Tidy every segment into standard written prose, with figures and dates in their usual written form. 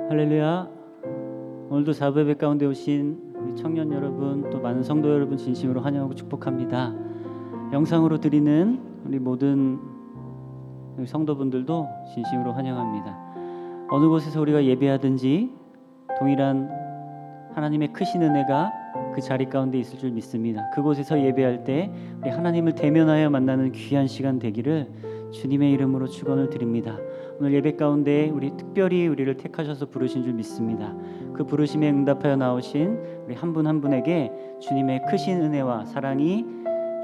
할렐루야. 오늘도 사부예배 가운데 오신 우리 청년 여러분, 또 많은 성도 여러분 진심으로 환영하고 축복합니다. 영상으로 드리는 우리 모든 성도분들도 진심으로 환영합니다. 어느 곳에서 우리가 예배하든지 동일한 하나님의 크신 은혜가 그 자리 가운데 있을 줄 믿습니다. 그곳에서 예배할 때 우리 하나님을 대면하여 만나는 귀한 시간 되기를 주님의 이름으로 축원을 드립니다. 오늘 예배 가운데 우리 특별히 우리를 택하셔서 부르신 줄 믿습니다. 그 부르심에 응답하여 나오신 우리 한 분 한 분에게 주님의 크신 은혜와 사랑이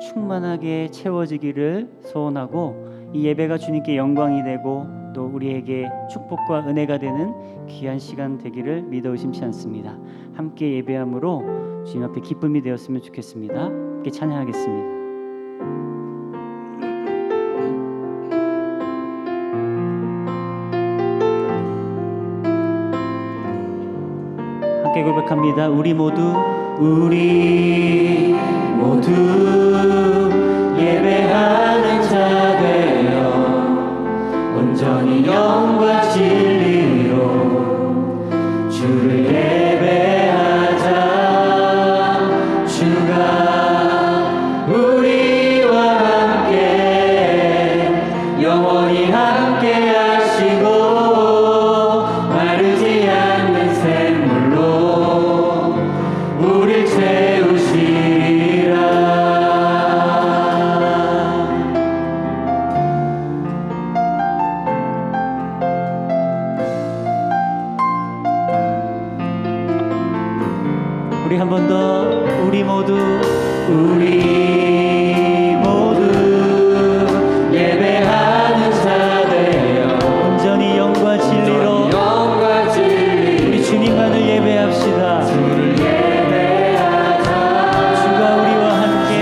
충만하게 채워지기를 소원하고, 이 예배가 주님께 영광이 되고 또 우리에게 축복과 은혜가 되는 귀한 시간 되기를 믿어 의심치 않습니다. 함께 예배함으로 주님 앞에 기쁨이 되었으면 좋겠습니다. 함께 찬양하겠습니다. 함께 고백합니다. 우리 모두 예배하는 자 되어 온전히 영과 진리로 주를 예배하자. 주가 우리와 함께 영원히 함께 하시고 마르지 않는 샘물로 우릴 채우시리라. 우리 한 번 더, 우리 모두 예배하는 자 되어 온전히 영과 진리로 우리 주님만을 예배합시다. 주를 예배하자. 주가 우리와 함께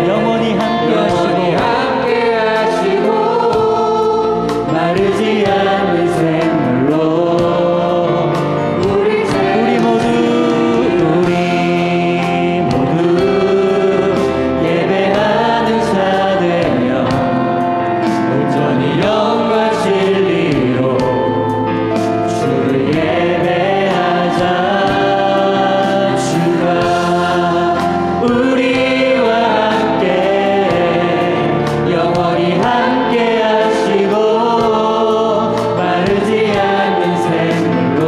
영원히 함께 하시고 마르지 않는 샘물로 우리 모두 예배하는 자 되며 온전히 영과 진리로 주를 예배하자. 주가 우리와 함께 영원히 함께 하시고 마르지 않는 샘물로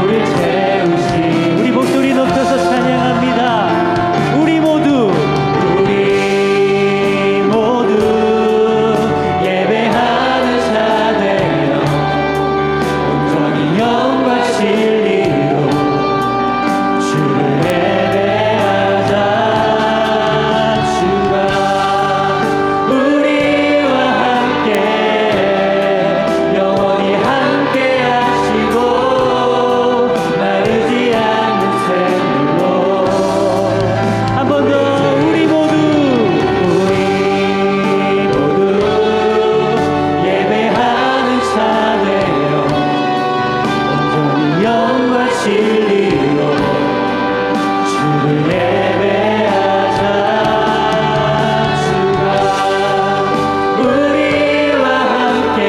우릴 채우시. 우리 목소리 높여서 찬양합니다. 우리 모두 예배하는 자 되어 온전히 영과 진리로 주를 예배하자. 주가 우리와 함께 영원히 함께 하시고 마르지 않는 샘물로. 한 번 더, 우리 모두 예배하는 자 되어 온전히 영과 진리로 주를 예배하자. 주가 우리와 함께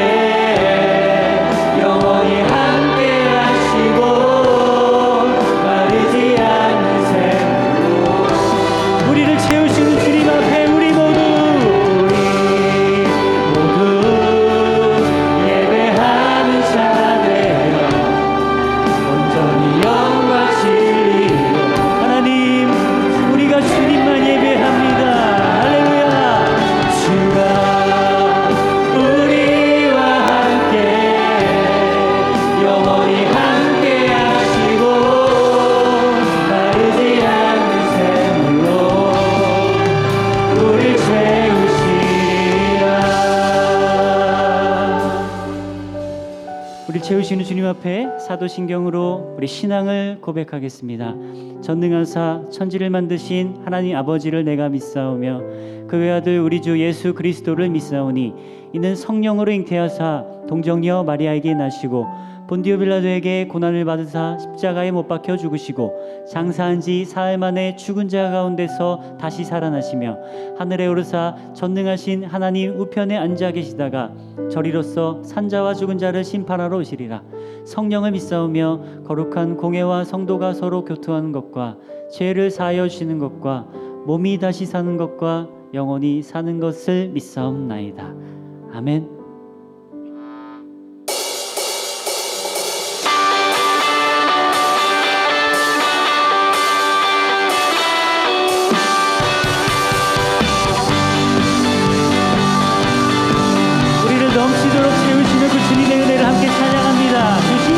영원히 함께 하시고 마르지 않는 샘물로 우리를 채우시는 주님 앞에 우리 모두 예배하는 자 되어 온전히 영과 진리로. 하나님, 우리가 주님만 예배합니다. 할렐루야. 주가 우리와 함께 영원히 함께 하시고 마르지 않는 샘물로 우릴 채우시라. 우리 채우시는 주님 앞에 사도신경으로 우리 신앙을 고백하겠습니다. 전능하사 천지를 만드신 하나님 아버지를 내가 믿사오며 그 외아들 우리 주 예수 그리스도를 믿사오니 이는 성령으로 잉태하사 동정녀 마리아에게 나시고 본디오 빌라도에게 고난을 받으사 십자가에 못 박혀 죽으시고 장사한 지 사흘 만에 죽은 자 가운데서 다시 살아나시며 하늘에 오르사 전능하신 하나님 우편에 앉아 계시다가 저리로서 산자와 죽은 자를 심판하러 오시리라. 성령을 믿사오며 거룩한 공회와 성도가 서로 교통하는 것과 죄를 사하여 주시는 것과 몸이 다시 사는 것과 영원히 사는 것을 믿사옵나이다. 아멘. 넘치도록 채우시는 그 주님의 은혜를 함께 찬양합니다. 주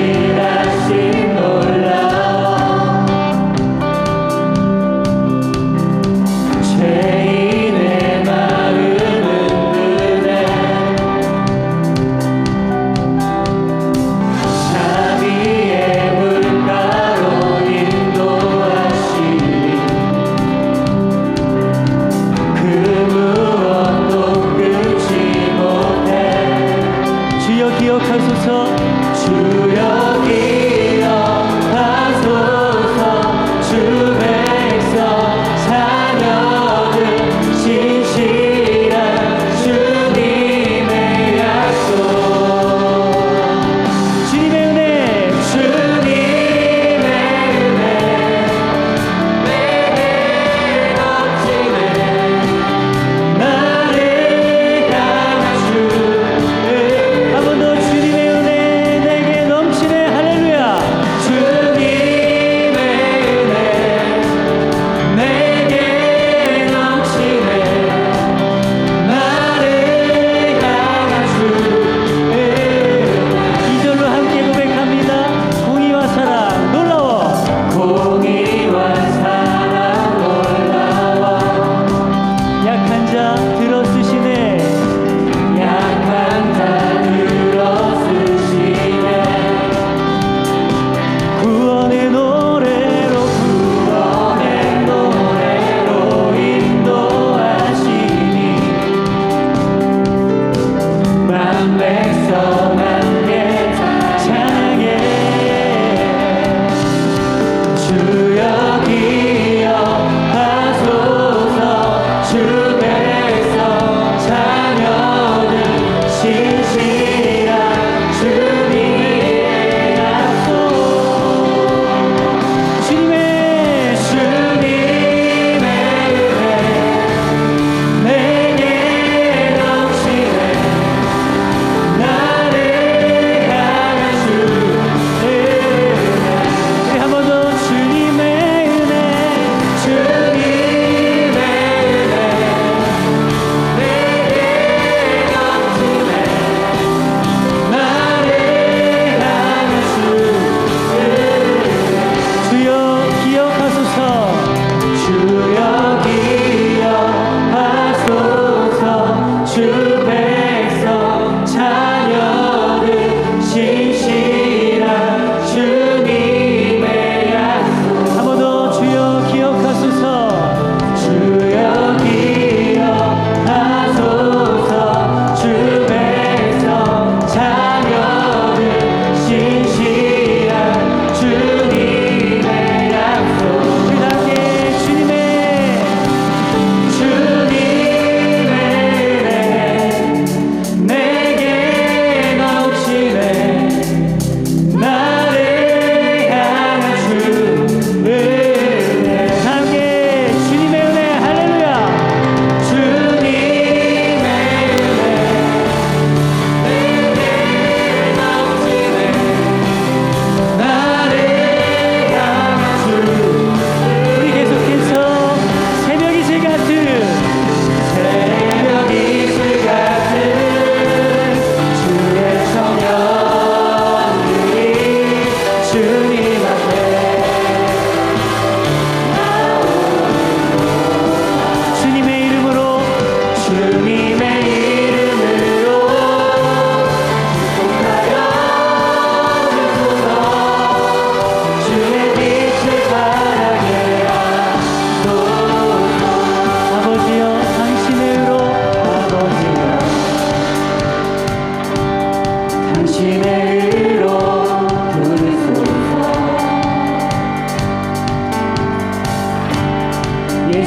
신실하신 놀라워 죄인의 마음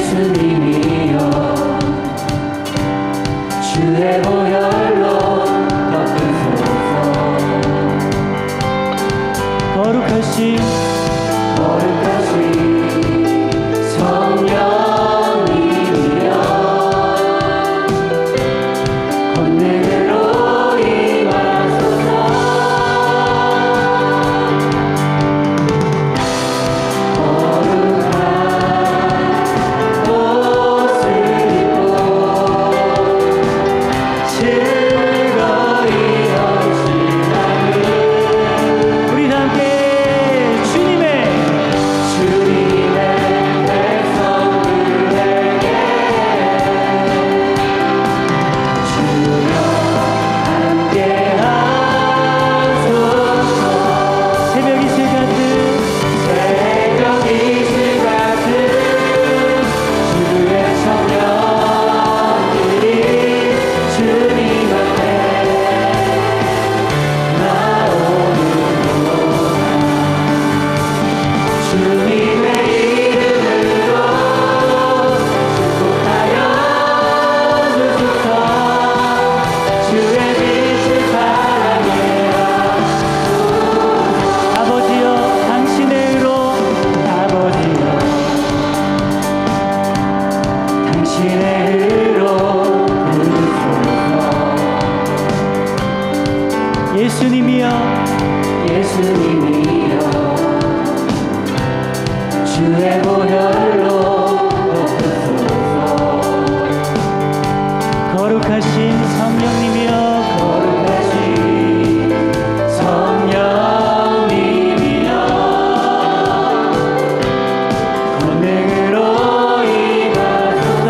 예수님이여 주의 보혈로 덮으소서. 거룩하신 성령님이여 권능으로 임하소서. 예수님이여 주의 보혈로 덮으소서. 거룩하신 성령님이여 권능으로 임하소서.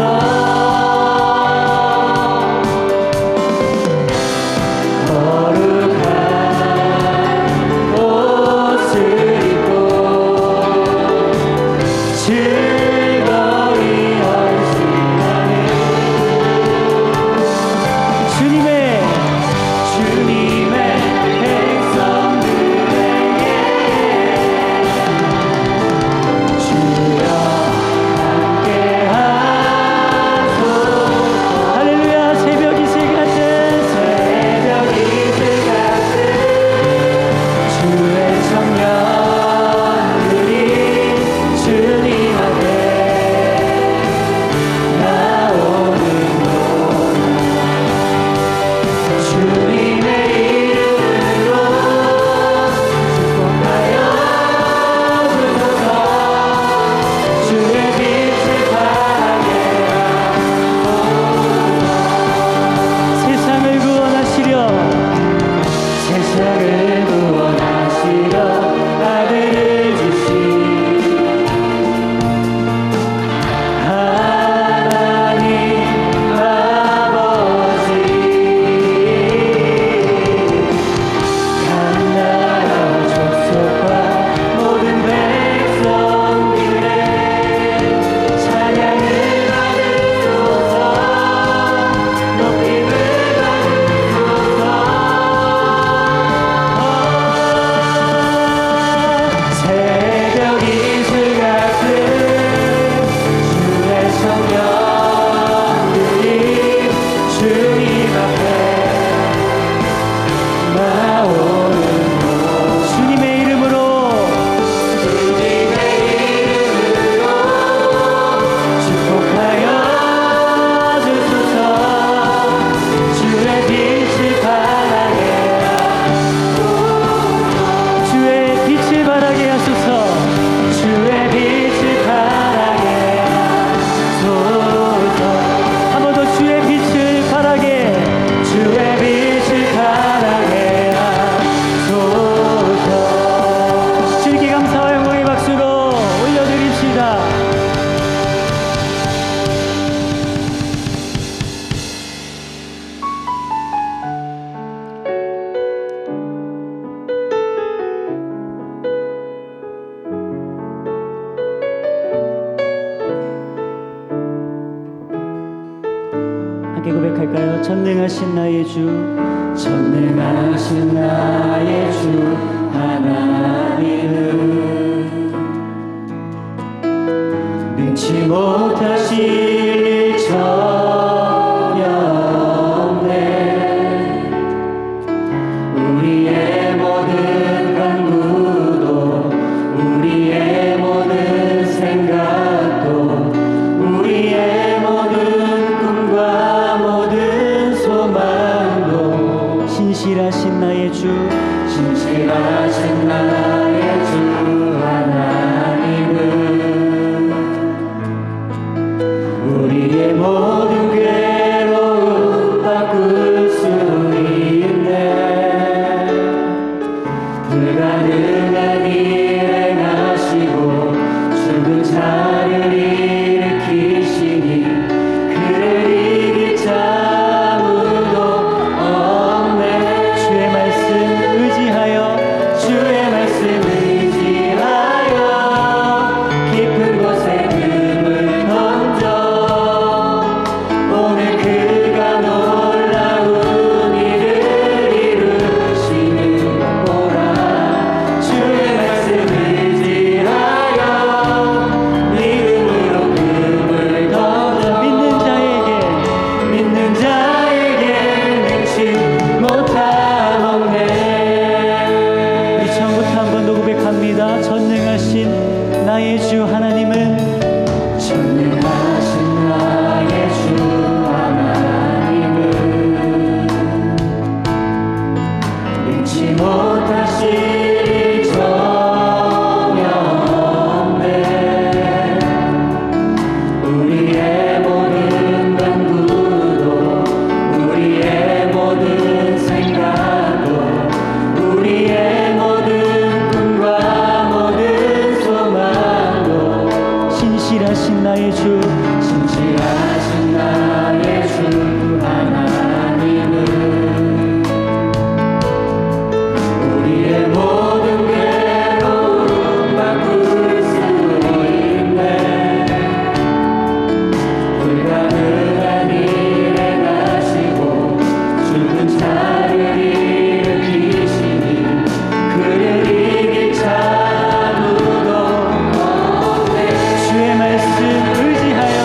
함께 고백할까요? 전능하신 나의 주, 전능하신 나의 주 하나님은 능치 못하실 전혀 없네. 우리의 모든 간구도 우리의 모든 생각도 우리의 모든 꿈과 모든 소망도 신실하신 나의 주 신실하신 나의 주 하나님은 우리의 모든 괴로움 바꿀 수 있네. 불가능한 일 행하시고 죽은 자를 일으키시니 그를 이길 자 아무도 없네. 주의 말씀 의지하여 주의 말씀 의지하여 깊은 곳에 금을 던져 오늘 그가 놀라운 일을 이루시는 보라. 주의 말씀 의지하여 믿음으로 금을 던져 믿는 자에게 능치 못함 없네. 우리 처음부터 한번 고백합니다. 전능하신 나의 주 하나님은 전능하신 나의 주 하나님은 능치 못하실 전혀 없네. 우리의 모든 간구도 우리의 모든 생각도 우리의 모든 꿈과 모든 소망도 신실하신 나의 주 신실하신 나의 주 하나님은 우리의 모든 괴로움 바꿀 수 있네. 불가능한 일 행하시고 죽은 자를 일으키시니 그를 이길 자 아무도 없네. 주의 말씀 의지하여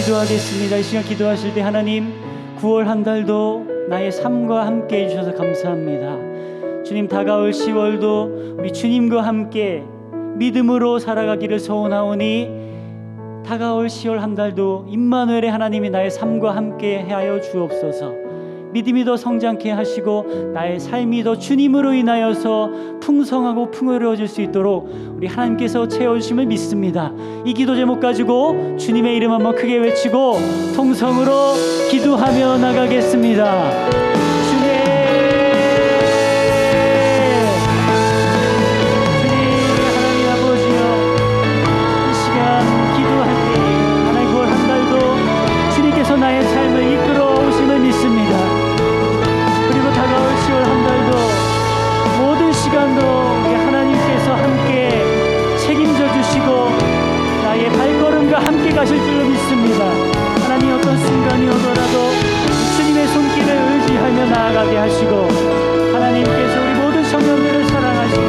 기도하겠습니다. 이 시간 기도하실 때 하나님 9월 한 달도 나의 삶과 함께 해주셔서 감사합니다. 주님 다가올 10월도 우리 주님과 함께 믿음으로 살아가기를 소원하오니 다가올 10월 한 달도 임마누엘의 하나님이 나의 삶과 함께 하여 주옵소서. 믿음이 더 성장케 하시고 나의 삶이 더 주님으로 인하여서 풍성하고 풍요로워질 수 있도록 우리 하나님께서 채워주심을 믿습니다. 이 기도 제목 가지고 주님의 이름 한번 크게 외치고 통성으로 기도하며 나가겠습니다. 나의 삶을 이끌어 오심을 믿습니다. 그리고 다가올 10월 한 달도 모든 시간도 우리 하나님께서 함께 책임져 주시고 나의 발걸음과 함께 가실 줄로 믿습니다. 하나님 어떤 순간이 오더라도 주님의 손길을 의지하며 나아가게 하시고 하나님께서 우리 모든 청년들을 사랑하시고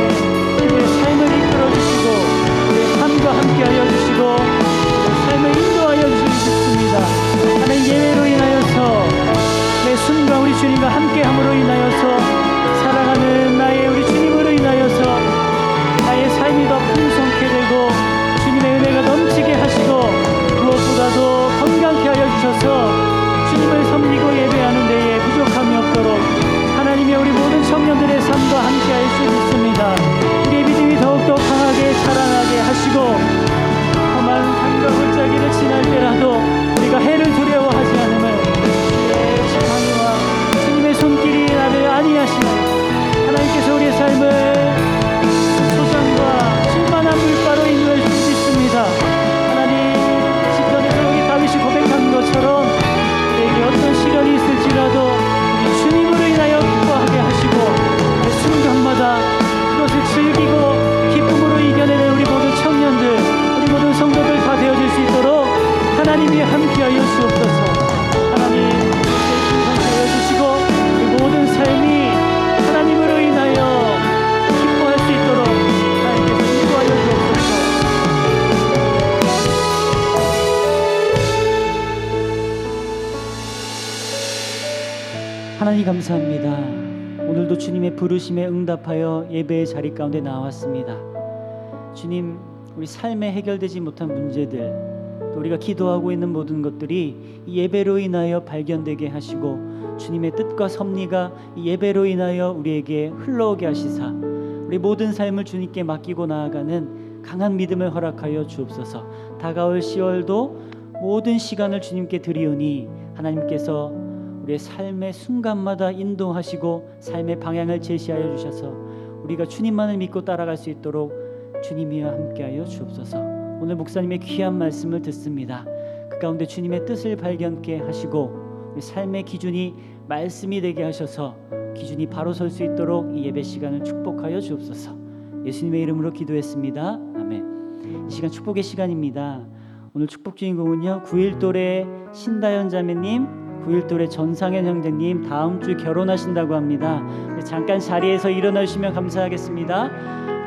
우리의 삶을 이끌어 주시고 우리의 삶과 함께 하여 주시고 우리의 삶을 인도하여 주십니다. 하나님 예배로 인하여서 매 순간 우리 주님과 함께함으로 인하여서 사랑하는 나의 우리 주님으로 인하여서 나의 삶이 더 풍성케 되고 주님의 은혜가 넘치게 하시고 무엇보다도 건강케 하여 주셔서 주님을 섬기고 예배하는 데에 부족함이 없도록 하나님의 우리 모든 청년들의 삶과 함께 할 수 있습니다. 우리의 믿음이 더욱더 강하게 자라나게 하시고 험한 산과 골짜기를 지날 때라도 우리가 해를 두려워하지 않음을 주의 지팡이와 주님의 손길이 나를 안위하시는 하나님께서 우리의 삶을 소장과 충만한 물가로 인도해 주실 수 있습니다. 하나님 시편에서 우리 다윗이 고백한 것처럼 우리에게 어떤 시련이 있을지라도 우리 주님으로 인하여 기뻐하게 하시고 매 순간마다 그것을 즐기고 기쁨으로 이겨내는 우리 모든 청년들 우리 모든 성도들 다 되어질 수 있도록 하나님이 함께하여 주옵소서. 하나님 풍성하여 주시고 이 모든 삶이 하나님으로 인하여 기뻐할 수 있도록 하나님께서 인도하여 주옵소서. 하나님 감사합니다. 오늘도 주님의 부르심에 응답하여 예배의 자리 가운데 나왔습니다. 주님 우리 삶에 해결되지 못한 문제들 또 우리가 기도하고 있는 모든 것들이 이 예배로 인하여 발견되게 하시고 주님의 뜻과 섭리가 이 예배로 인하여 우리에게 흘러오게 하시사 우리 모든 삶을 주님께 맡기고 나아가는 강한 믿음을 허락하여 주옵소서. 다가올 10월도 모든 시간을 주님께 드리오니 하나님께서 우리의 삶의 순간마다 인도하시고 삶의 방향을 제시하여 주셔서 우리가 주님만을 믿고 따라갈 수 있도록 주님이와 함께하여 주옵소서. 오늘 목사님의 귀한 말씀을 듣습니다. 그 가운데 주님의 뜻을 발견케 하시고 우리 삶의 기준이 말씀이 되게 하셔서 기준이 바로 설 수 있도록 이 예배 시간을 축복하여 주옵소서. 예수님의 이름으로 기도했습니다. 아멘. 이 시간 축복의 시간입니다. 오늘 축복 주인공은요 9.1돌의 신다연 자매님 9.1돌의 전상현 형제님 다음 주 결혼하신다고 합니다. 잠깐 자리에서 일어나 주시면 감사하겠습니다.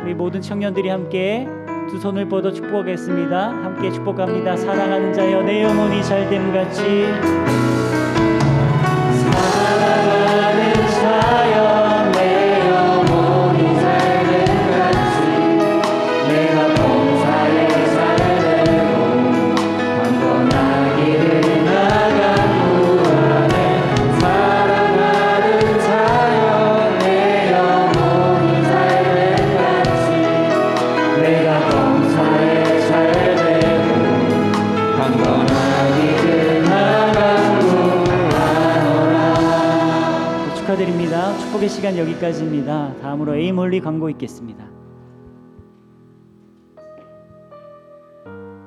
우리 모든 청년들이 함께 두 손을 뻗어 축복하겠습니다. 함께 축복합니다. 사랑하는 자여 내 영혼이 잘됨같이 사랑하는 자여 내 영혼이 잘됨같이 내가 봉사에 잘되고 강건하기를 나간구하네. 사랑하는 자여 내 영혼이 잘됨같이 내가 봉사에 잘되고 강건하기를 나간구하노라. 축하드립니다. 축복의 시간 여기까지입니다. 다음으로 에이몰리 광고 있겠습니다.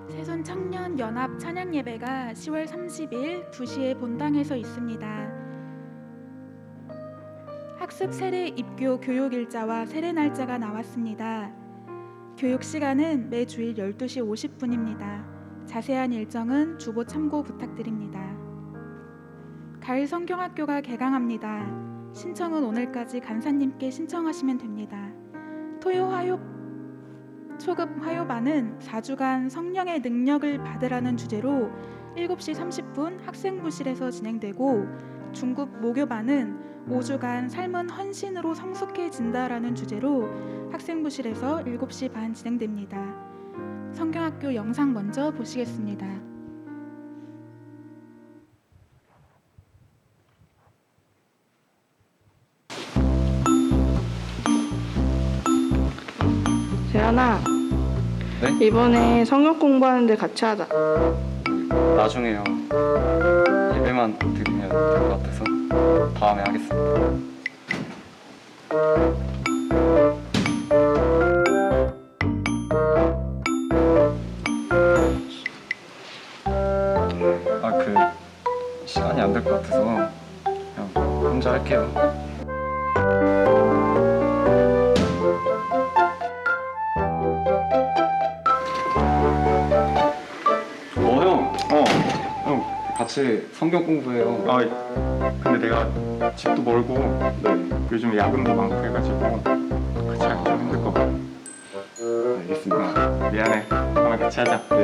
새손 청년 연합 찬양 예배가 10월 30일 2시에 본당에서 있습니다. 학습 세례 입교 교육 일자와 세례 날짜가 나왔습니다. 교육 시간은 매주일 12시 50분입니다. 자세한 일정은 주보 참고 부탁드립니다. 가을 성경학교가 개강합니다. 신청은 오늘까지 간사님께 신청하시면 됩니다. 토요 화요 초급 화요반은 4주간 성령의 능력을 받으라는 주제로 7시 30분 학생부실에서 진행되고, 중급 모교반은 5주간 삶은 헌신으로 성숙해진다라는 주제로 학생부실에서 7시 반 진행됩니다. 성경학교 영상 먼저 보시겠습니다. 재현아, 네? 이번에 성경 공부하는데 같이 하자. 나중에요. 예배만 드리면 될 것 같아서 다음에 하겠습니다. 시간이 안 될 것 같아서 그냥 혼자 할게요. 형, 같이 성경 공부해요. 근데 내가 집도 멀고 요즘 야근도 많고 해가지고 같이 하기 좀 힘들 것 같아. 알겠습니다. 미안해. 다음에 같이 하자. 네.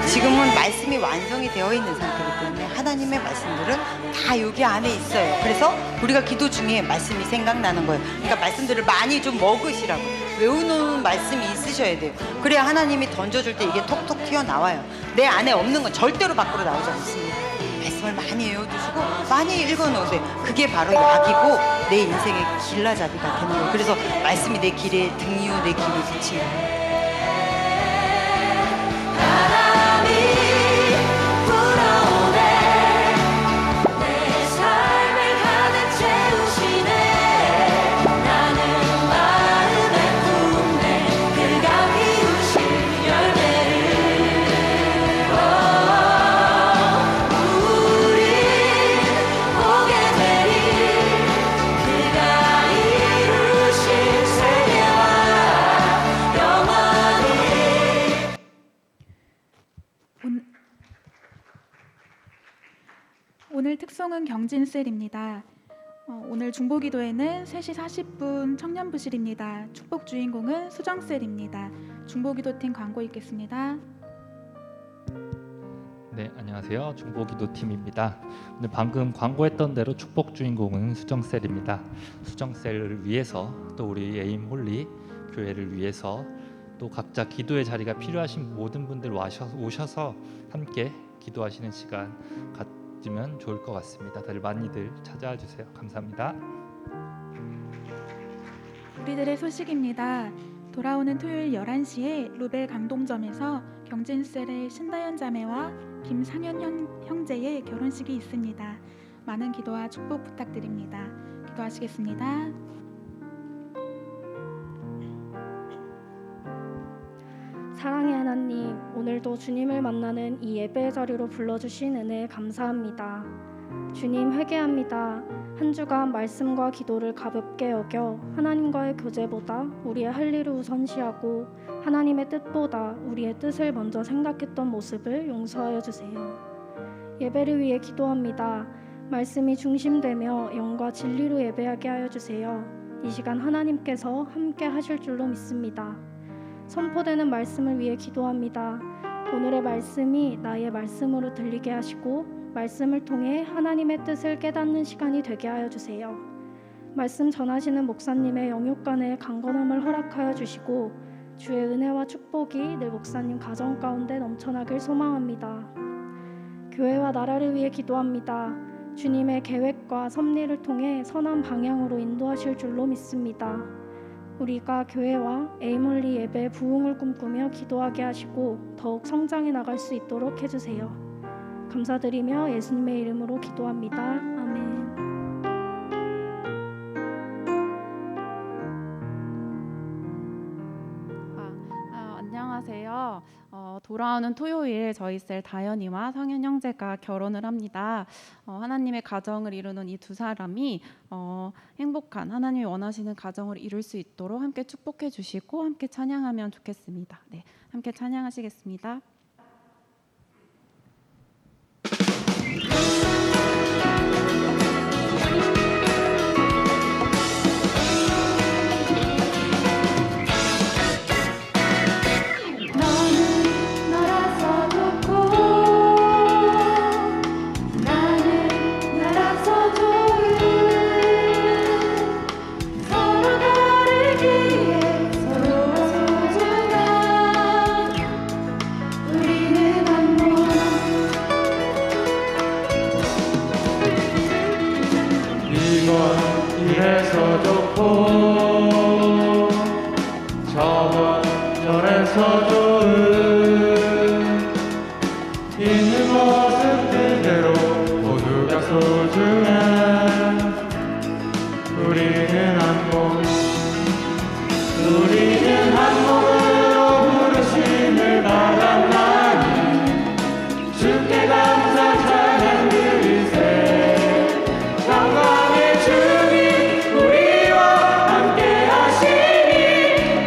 지금은 말씀이 완성이 되어 있는 상태이기 때문에 하나님의 말씀들은 다 여기 안에 있어요. 그래서 우리가 기도 중에 말씀이 생각나는 거예요. 그러니까 말씀들을 많이 좀 먹으시라고, 외우는 말씀이 있으셔야 돼요. 그래야 하나님이 던져줄 때 이게 톡톡 튀어나와요. 내 안에 없는 건 절대로 밖으로 나오지 않습니다. 말씀을 많이 외워두시고 많이 읽어놓으세요. 그게 바로 약이고 내 인생의 길라잡이가 되는 거예요. 그래서 말씀이 내 길에 등이요 내 길이 빛이요. 오늘 특송은 경진셀입니다. 오늘 중보기도회는 3시 40분 청년부실입니다. 축복 주인공은 수정셀입니다. 중보기도팀 광고 읽겠습니다. 네, 안녕하세요. 중보기도팀입니다. 오늘 방금 광고했던 대로 축복 주인공은 수정셀입니다. 수정셀을 위해서, 또 우리 에임 홀리 교회를 위해서, 또 각자 기도의 자리가 필요하신 모든 분들 오셔서 함께 기도하시는 시간 가지면 좋을 것 같습니다. 다들 많이들 찾아와 주세요. 감사합니다. 우리들의 소식입니다. 돌아오는 토요일 11시에 루벨 강동점에서 경진셀의 신다연 자매와 김상현 형제의 결혼식이 있습니다. 많은 기도와 축복 부탁드립니다. 기도하시겠습니다. 사랑의 하나님, 오늘도 주님을 만나는 이 예배의 자리로 불러주신 은혜에 감사합니다. 주님, 회개합니다. 한 주간 말씀과 기도를 가볍게 여겨 하나님과의 교제보다 우리의 할 일을 우선시하고 하나님의 뜻보다 우리의 뜻을 먼저 생각했던 모습을 용서하여 주세요. 예배를 위해 기도합니다. 말씀이 중심되며 영과 진리로 예배하게 하여 주세요. 이 시간 하나님께서 함께 하실 줄로 믿습니다. 선포되는 말씀을 위해 기도합니다. 오늘의 말씀이 나의 말씀으로 들리게 하시고 말씀을 통해 하나님의 뜻을 깨닫는 시간이 되게 하여 주세요. 말씀 전하시는 목사님의 영육간의 강건함을 허락하여 주시고 주의 은혜와 축복이 늘 목사님 가정 가운데 넘쳐나길 소망합니다. 교회와 나라를 위해 기도합니다. 주님의 계획과 섭리를 통해 선한 방향으로 인도하실 줄로 믿습니다. 우리가 교회와 에이몰리 예배 부흥을 꿈꾸며 기도하게 하시고 더욱 성장해 나갈 수 있도록 해주세요. 감사드리며 예수님의 이름으로 기도합니다. 아멘. 안녕하세요. 돌아오는 토요일 저희 셀 다현이와 상현 형제가 결혼을 합니다. 하나님의 가정을 이루는 이 두 사람이 행복한 하나님이 원하시는 가정을 이룰 수 있도록 함께 축복해 주시고 함께 찬양하면 좋겠습니다. 네, 함께 찬양하시겠습니다. 이래서 좋고 저번 저래서 좋은 있는 모습 그대로 모두가 소중한 우리는 한 몸 우리는 한 몸으로 부르심을 받았나니 주께 감사 찬양 드리세 영광의 주님 우리와 함께 하시니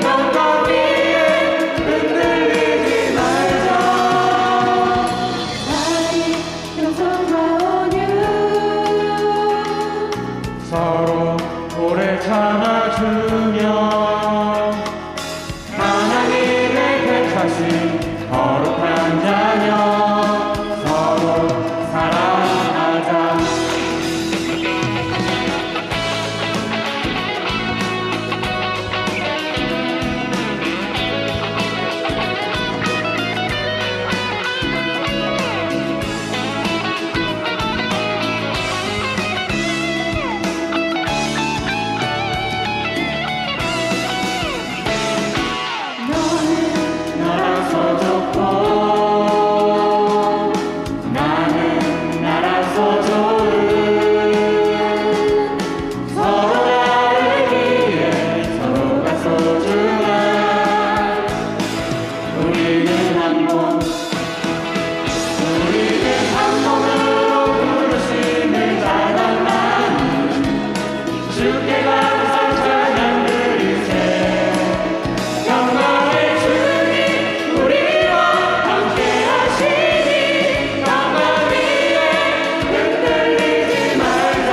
영광 위에 흔들리지 말자 사랑이 영성과 온유 서로 오래 참아주며 하나님의 택하신 거룩한 자녀 서로 사랑하자 나라서 좋고 나는 나라서 좋은 서로 다르기에 서로가 소중한 우리는 한 몸 우리는 한 몸으로 부르심을 받았나니 주께 감사 찬양 드리세 영광의 주님 우리와 함께 하시니 영광 위에 흔들리지 말자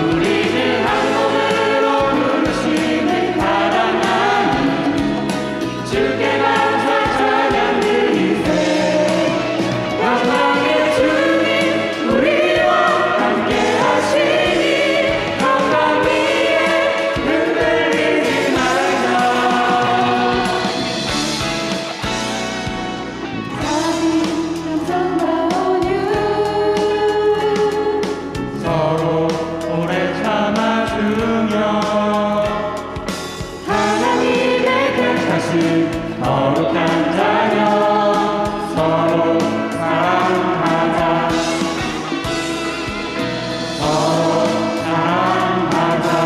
우리는 한 몸으로 부르심을 받았나니 주께 감사 찬양 드리세 영광의 주님 우리와 함께 하시니 영광 위에 흔들리지 말자 서로 오래 참아주며 하나님의 택하신 거룩한 자녀 서로 사랑하자 서로 사랑하자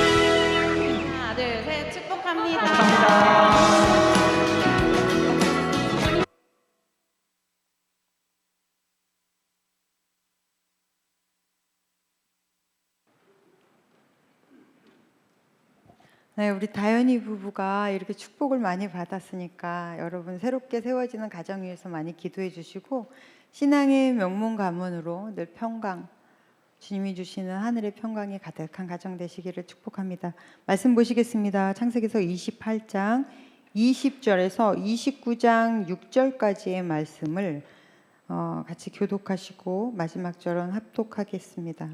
하나, 둘, 셋, 축복합니다. 네, 우리 다현이 부부가 이렇게 축복을 많이 받았으니까 여러분 새롭게 세워지는 가정 위해서 많이 기도해 주시고 신앙의 명문 가문으로 늘 평강 주님이 주시는 하늘의 평강이 가득한 가정 되시기를 축복합니다. 말씀 보시겠습니다. 창세기서 28장 20절에서 29장 6절까지의 말씀을 같이 교독하시고 마지막 절은 합독하겠습니다.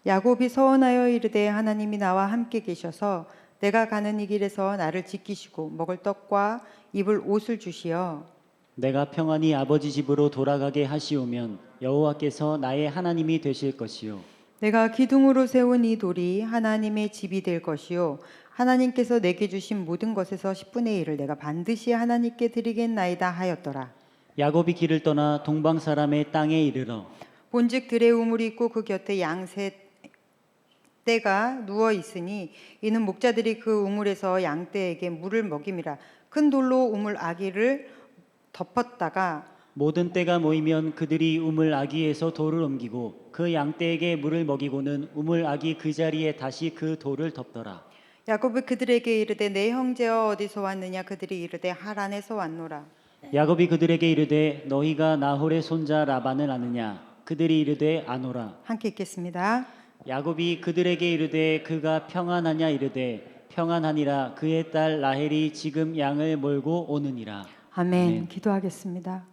야곱이 서원하여 이르되 하나님이 나와 함께 계셔서 내가 가는 이 길에서 나를 지키시고 먹을 떡과 입을 옷을 주시어 내가 평안히 아버지 집으로 돌아가게 하시오면 여호와께서 나의 하나님이 되실 것이요 내가 기둥으로 세운 이 돌이 하나님의 집이 될 것이요 하나님께서 내게 주신 모든 것에서 10분의 1을 내가 반드시 하나님께 드리겠나이다 하였더라. 야곱이 길을 떠나 동방 사람의 땅에 이르러 본즉 들에 우물이 있고 그 곁에 양새 떼가 누워 있으니 이는 목자들이 그 우물에서 양떼에게 물을 먹임이라. 큰 돌로 우물 아기를 덮었다가 모든 때가 모이면 그들이 우물 아기에서 돌을 옮기고 그 양떼에게 물을 먹이고는 우물 아기 그 자리에 다시 그 돌을 덮더라. 야곱이 그들에게 이르되 내 형제여 어디서 왔느냐. 그들이 이르되 하란에서 왔노라. 야곱이 그들에게 이르되 너희가 나홀의 손자 라반을 아느냐. 그들이 이르되 아노라. 함께 읽겠습니다. 야곱이 그들에게 이르되 그가 평안하냐. 이르되 평안하니라. 그의 딸 라헬이 지금 양을 몰고 오느니라. 아멘. 기도하겠습니다.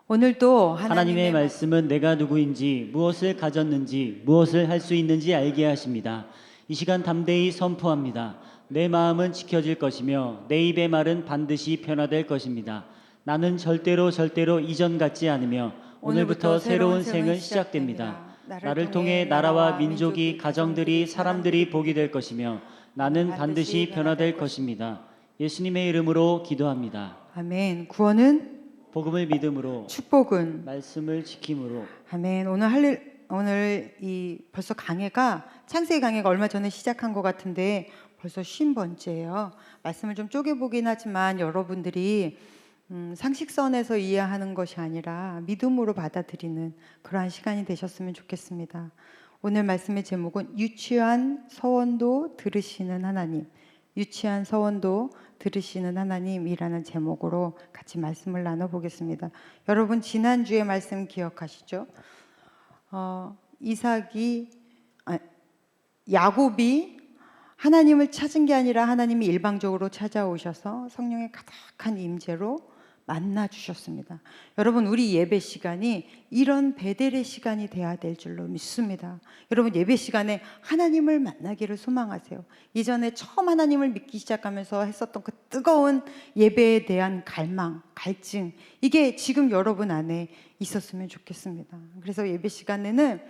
오늘도 하나님의 말씀은 내가 누구인지 무엇을 가졌는지 무엇을 할 수 있는지 알게 하십니다. 이 시간 담대히 선포합니다. 내 마음은 지켜질 것이며 내 입의 말은 반드시 변화될 것입니다. 나는 절대로 이전 같지 않으며 오늘부터 새로운 생은 시작됩니다. 나를 통해 나라와 민족이, 가정들이, 사람들이 복이 될 것이며 나는 반드시 변화될 것입니다. 예수님의 이름으로 기도합니다. 아멘. 구원은, 복음을 믿음으로, 축복은, 말씀을 지킴으로. 아멘. 오늘 이 벌써 강해가, 창세기 강해가 얼마 전에 시작한 것 같은데 벌써 50번째예요. 말씀을 좀 쪼개보긴 하지만 여러분들이 상식선에서 이해하는 것이 아니라 믿음으로 받아들이는 그러한 시간이 되셨으면 좋겠습니다. 오늘 말씀의 제목은 유치한 서원도 들으시는 하나님, 유치한 서원도 들으시는 하나님이라는 제목으로 같이 말씀을 나눠보겠습니다. 여러분 지난주에 말씀 기억하시죠? 야곱이 하나님을 찾은 게 아니라 하나님이 일방적으로 찾아오셔서 성령의 가득한 임재로 만나 주셨습니다. 여러분 우리 예배 시간이 이런 베델의 시간이 돼야 될 줄로 믿습니다. 여러분 예배 시간에 하나님을 만나기를 소망하세요. 이전에 처음 하나님을 믿기 시작하면서 했었던 그 뜨거운 예배에 대한 갈망, 갈증, 이게 지금 여러분 안에 있었으면 좋겠습니다. 그래서 예배 시간에는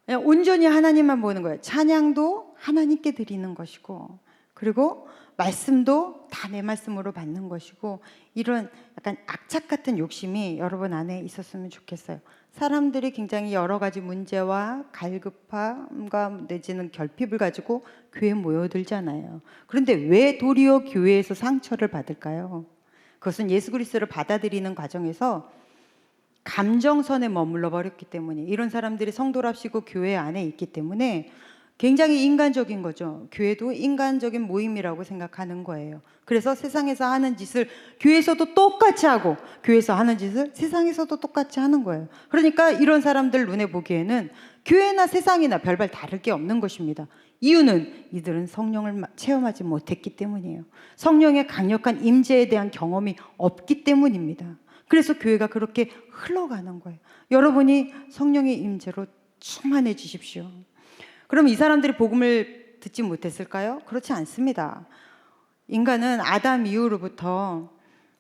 그냥 온전히 하나님만 보는 거예요. 찬양도 하나님께 드리는 것이고, 그리고 말씀도 다 내 말씀으로 받는 것이고, 이런 약간 악착 같은 욕심이 여러분 안에 있었으면 좋겠어요. 사람들이 굉장히 여러 가지 문제와 갈급함과 내지는 결핍을 가지고 교회에 모여들잖아요. 그런데 왜 도리어 교회에서 상처를 받을까요? 그것은 예수 그리스도를 받아들이는 과정에서 감정선에 머물러 버렸기 때문에, 이런 사람들이 성도랍시고 교회 안에 있기 때문에 굉장히 인간적인 거죠. 교회도 인간적인 모임이라고 생각하는 거예요. 그래서 세상에서 하는 짓을 교회에서도 똑같이 하고, 교회에서 하는 짓을 세상에서도 똑같이 하는 거예요. 그러니까 이런 사람들 눈에 보기에는 교회나 세상이나 별반 다를 게 없는 것입니다. 이유는 이들은 성령을 체험하지 못했기 때문이에요. 성령의 강력한 임재에 대한 경험이 없기 때문입니다. 그래서 교회가 그렇게 흘러가는 거예요. 여러분이 성령의 임재로 충만해 주십시오. 그럼 이 사람들이 복음을 듣지 못했을까요? 그렇지 않습니다. 인간은 아담 이후로부터,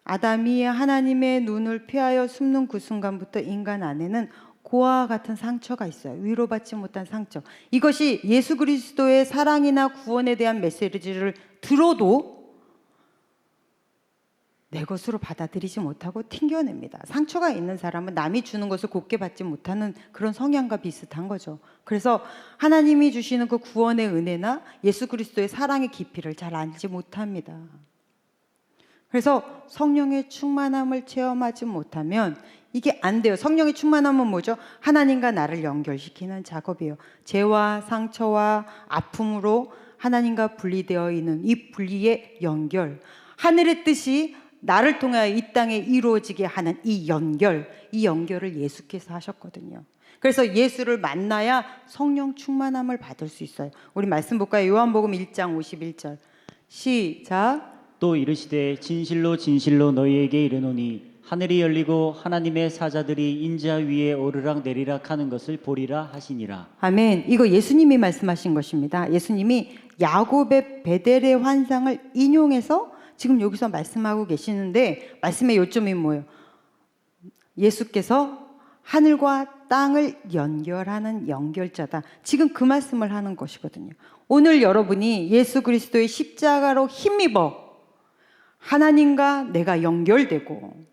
아담이 하나님의 눈을 피하여 숨는 그 순간부터 인간 안에는 고아와 같은 상처가 있어요. 위로받지 못한 상처. 이것이 예수 그리스도의 사랑이나 구원에 대한 메시지를 들어도 내 것으로 받아들이지 못하고 튕겨냅니다. 상처가 있는 사람은 남이 주는 것을 곱게 받지 못하는 그런 성향과 비슷한 거죠. 그래서 하나님이 주시는 그 구원의 은혜나 예수 그리스도의 사랑의 깊이를 잘 알지 못합니다. 그래서 성령의 충만함을 체험하지 못하면 이게 안 돼요. 성령의 충만함은 뭐죠? 하나님과 나를 연결시키는 작업이에요. 죄와 상처와 아픔으로 하나님과 분리되어 있는 이 분리의 연결, 하늘의 뜻이 나를 통하여 이 땅에 이루어지게 하는 이 연결을 예수께서 하셨거든요. 그래서 예수를 만나야 성령 충만함을 받을 수 있어요. 우리 말씀 볼까요? 요한복음 1장 51절 시작. 또 이르시되 진실로 너희에게 이르노니 하늘이 열리고 하나님의 사자들이 인자 위에 오르락 내리락 하는 것을 보리라 하시니라. 아멘. 이거 예수님이 말씀하신 것입니다. 예수님이 야곱의 베델의 환상을 인용해서 지금 여기서 말씀하고 계시는데, 말씀의 요점이 뭐예요? 예수께서 하늘과 땅을 연결하는 연결자다. 지금 그 말씀을 하는 것이거든요. 오늘 여러분이 예수 그리스도의 십자가로 힘입어 하나님과 내가 연결되고,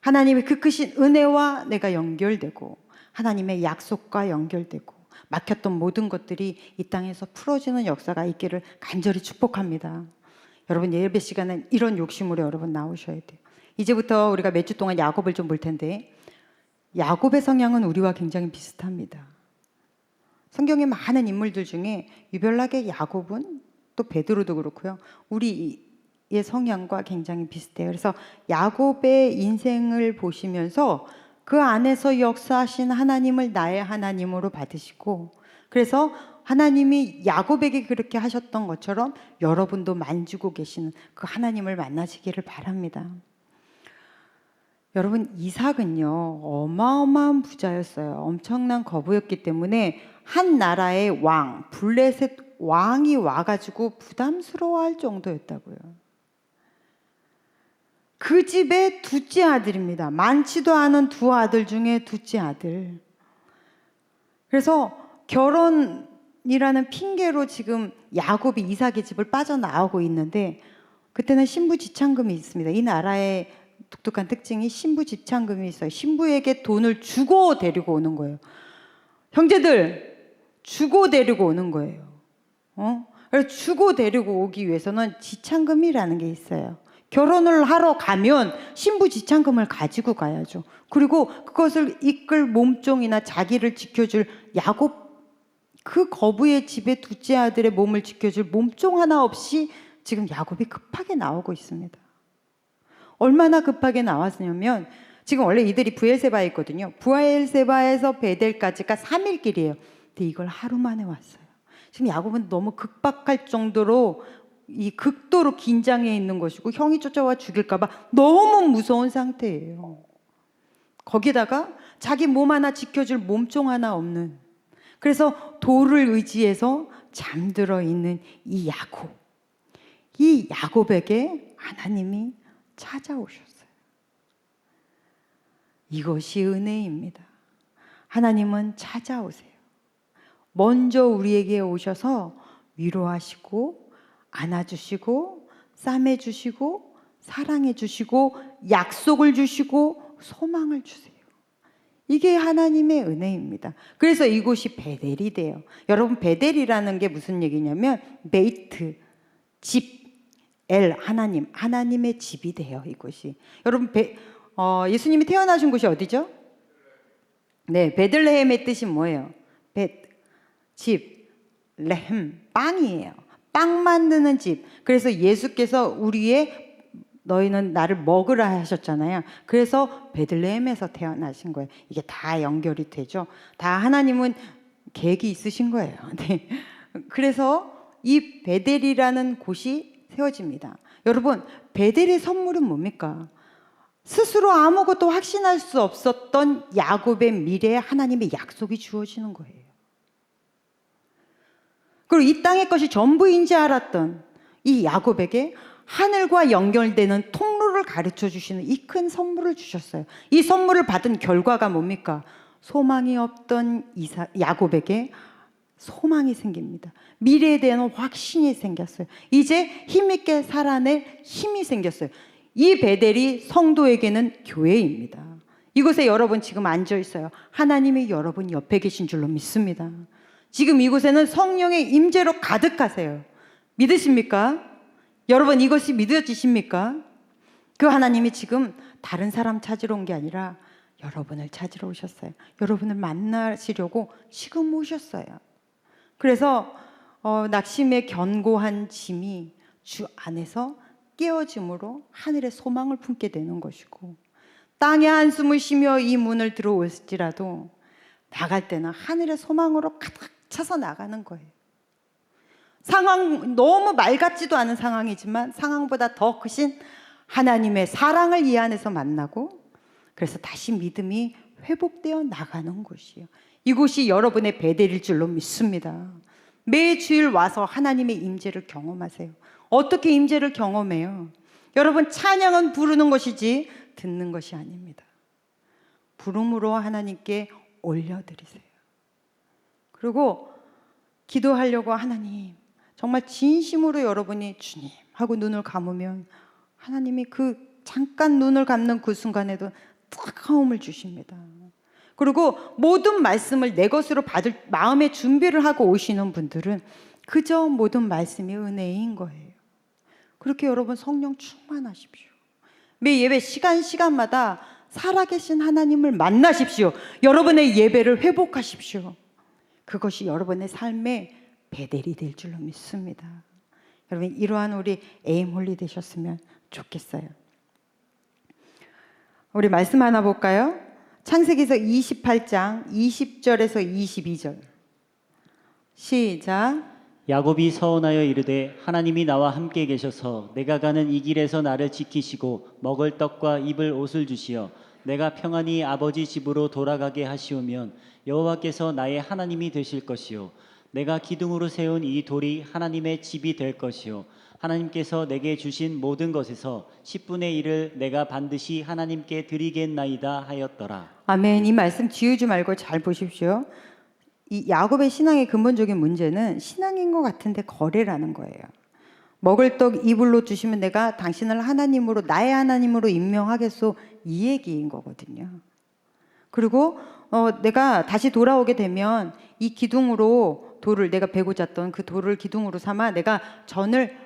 하나님의 그 크신 은혜와 내가 연결되고, 하나님의 약속과 연결되고, 막혔던 모든 것들이 이 땅에서 풀어지는 역사가 있기를 간절히 축복합니다. 여러분 예배 시간은 이런 욕심으로 여러분 나오셔야 돼요. 이제부터 우리가 몇 주 동안 야곱을 좀 볼 텐데, 야곱의 성향은 우리와 굉장히 비슷합니다. 성경의 많은 인물들 중에 유별나게 야곱은, 또 베드로도 그렇고요, 우리의 성향과 굉장히 비슷해요. 그래서 야곱의 인생을 보시면서 그 안에서 역사하신 하나님을 나의 하나님으로 받으시고, 그래서 하나님이 야곱에게 그렇게 하셨던 것처럼 여러분도 만지고 계시는 그 하나님을 만나시기를 바랍니다. 여러분 이삭은요 어마어마한 부자였어요. 엄청난 거부였기 때문에 한 나라의 왕 블레셋 왕이 와가지고 부담스러워할 정도였다고요. 그 집의 둘째 아들입니다. 많지도 않은 두 아들 중에 둘째 아들. 그래서 결혼이라는 핑계로 지금 야곱이 이삭의 집을 빠져나오고 있는데, 그때는 신부지참금이 있습니다. 이 나라의 독특한 특징이 신부지참금이 있어요. 신부에게 돈을 주고 데리고 오는 거예요. 형제들, 주고 데리고 오는 거예요. 그래서 주고 데리고 오기 위해서는 지참금이라는 게 있어요. 결혼을 하러 가면 신부 지참금을 가지고 가야죠. 그리고 그것을 이끌 몸종이나 자기를 지켜줄 야곱, 그 거부의 집의 둘째 아들의 몸을 지켜줄 몸종 하나 없이 지금 야곱이 급하게 나오고 있습니다. 얼마나 급하게 나왔냐면, 지금 원래 이들이 부엘세바에 있거든요. 부엘세바에서 베델까지가 3일 길이에요. 근데 이걸 하루 만에 왔어요. 지금 야곱은 너무 급박할 정도로 이 극도로 긴장해 있는 것이고, 형이 쫓아와 죽일까 봐 너무 무서운 상태예요. 거기다가 자기 몸 하나 지켜줄 몸종 하나 없는, 그래서 돌을 의지해서 잠들어 있는 이 야곱. 이 야곱에게 하나님이 찾아오셨어요. 이것이 은혜입니다. 하나님은 찾아오세요. 먼저 우리에게 오셔서 위로하시고 안아주시고 싸매주시고 사랑해주시고 약속을 주시고 소망을 주세요. 이게 하나님의 은혜입니다. 그래서 이곳이 베델이 돼요. 여러분, 베델이라는 게 무슨 얘기냐면 베이트, 집, 엘, 하나님, 하나님의 집이 돼요. 이곳이. 여러분, 예수님이 태어나신 곳이 어디죠? 네, 베들레헴의 뜻이 뭐예요? 집, 레헴, 빵이에요. 빵 만드는 집. 그래서 예수께서 우리의 너희는 나를 먹으라 하셨잖아요. 그래서 베들레헴에서 태어나신 거예요. 이게 다 연결이 되죠. 다 하나님은 계획이 있으신 거예요. 네. 그래서 이 베델이라는 곳이 세워집니다. 여러분, 베델의 선물은 뭡니까? 스스로 아무것도 확신할 수 없었던 야곱의 미래에 하나님의 약속이 주어지는 거예요. 그리고 이 땅의 것이 전부인지 알았던 이 야곱에게 하늘과 연결되는 통로를 가르쳐 주시는 이 큰 선물을 주셨어요. 이 선물을 받은 결과가 뭡니까? 소망이 없던 야곱에게 소망이 생깁니다. 미래에 대한 확신이 생겼어요. 이제 힘있게 살아낼 힘이 생겼어요. 이 베델이 성도에게는 교회입니다. 이곳에 여러분 지금 앉아 있어요. 하나님이 여러분 옆에 계신 줄로 믿습니다. 지금 이곳에는 성령의 임재로 가득하세요. 믿으십니까? 여러분, 이것이 믿어지십니까? 그 하나님이 지금 다른 사람 찾으러 온 게 아니라 여러분을 찾으러 오셨어요. 여러분을 만나시려고 지금 오셨어요. 그래서 낙심의 견고한 짐이 주 안에서 깨어짐으로 하늘의 소망을 품게 되는 것이고, 땅에 한숨을 쉬며 이 문을 들어올지라도 나갈 때는 하늘의 소망으로 가득 차서 나가는 거예요. 상황, 너무 말 같지도 않은 상황이지만 상황보다 더 크신 하나님의 사랑을 이 안에서 만나고, 그래서 다시 믿음이 회복되어 나가는 곳이에요. 이곳이 여러분의 베델일 줄로 믿습니다. 매 주일 와서 하나님의 임재를 경험하세요. 어떻게 임재를 경험해요? 여러분, 찬양은 부르는 것이지 듣는 것이 아닙니다. 부름으로 하나님께 올려드리세요. 그리고 기도하려고 하나님, 정말 진심으로 여러분이 주님 하고 눈을 감으면 하나님이 그 잠깐 눈을 감는 그 순간에도 뜨거움을 주십니다. 그리고 모든 말씀을 내 것으로 받을 마음의 준비를 하고 오시는 분들은 그저 모든 말씀이 은혜인 거예요. 그렇게 여러분 성령 충만하십시오. 매 예배 시간마다 살아계신 하나님을 만나십시오. 여러분의 예배를 회복하십시오. 그것이 여러분의 삶의 베델이 될 줄로 믿습니다. 여러분, 이러한 우리 에임홀리 되셨으면 좋겠어요. 우리 말씀 하나 볼까요? 창세기서 28장 20절에서 22절. 시작. 야곱이 서원하여 이르되 하나님이 나와 함께 계셔서 내가 가는 이 길에서 나를 지키시고 먹을 떡과 입을 옷을 주시어 내가 평안히 아버지 집으로 돌아가게 하시오면 여호와께서 나의 하나님이 되실 것이요 내가 기둥으로 세운 이 돌이 하나님의 집이 될 것이요 하나님께서 내게 주신 모든 것에서 10분의 1을 내가 반드시 하나님께 드리겠나이다 하였더라. 아멘. 이 말씀 지우지 말고 잘 보십시오. 이 야곱의 신앙의 근본적인 문제는 신앙인 것 같은데 거래라는 거예요. 먹을 떡 이불로 주시면 내가 당신을 하나님으로 나의 하나님으로 임명하겠소, 이 얘기인 거거든요. 그리고 내가 다시 돌아오게 되면 이 기둥으로 돌을, 내가 베고 잤던 그 돌을 기둥으로 삼아 내가 전을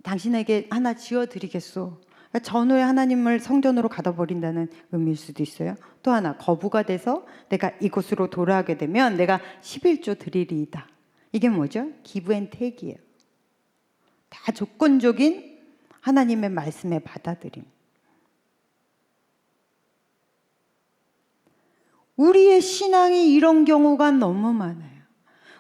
당신에게 하나 지어드리겠소. 그러니까 전후에 하나님을 성전으로 가둬버린다는 의미일 수도 있어요. 또 하나, 거부가 돼서 내가 이곳으로 돌아오게 되면 내가 11조 드리리이다. 이게 뭐죠? 기브 앤 테이크예요. 다 조건적인 하나님의 말씀의 받아들임. 우리의 신앙이 이런 경우가 너무 많아요.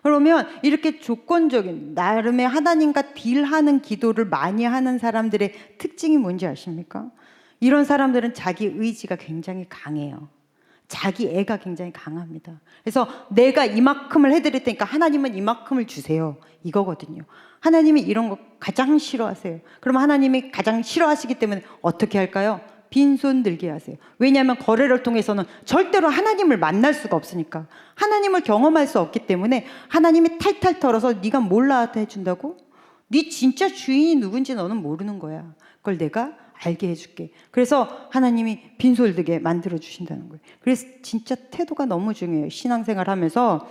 그러면 이렇게 조건적인 나름의 하나님과 딜하는 기도를 많이 하는 사람들의 특징이 뭔지 아십니까? 이런 사람들은 자기 의지가 굉장히 강해요. 자기 애가 굉장히 강합니다. 그래서 내가 이만큼을 해드릴 테니까 하나님은 이만큼을 주세요, 이거거든요. 하나님이 이런 거 가장 싫어하세요. 그럼 하나님이 가장 싫어하시기 때문에 어떻게 할까요? 빈손 들게 하세요. 왜냐하면 거래를 통해서는 절대로 하나님을 만날 수가 없으니까, 하나님을 경험할 수 없기 때문에 하나님이 탈탈 털어서 네가 뭘 나한테 해준다고? 네 진짜 주인이 누군지 너는 모르는 거야. 그걸 내가 알게 해줄게. 그래서 하나님이 빈손 들게 만들어 주신다는 거예요. 그래서 진짜 태도가 너무 중요해요. 신앙생활 하면서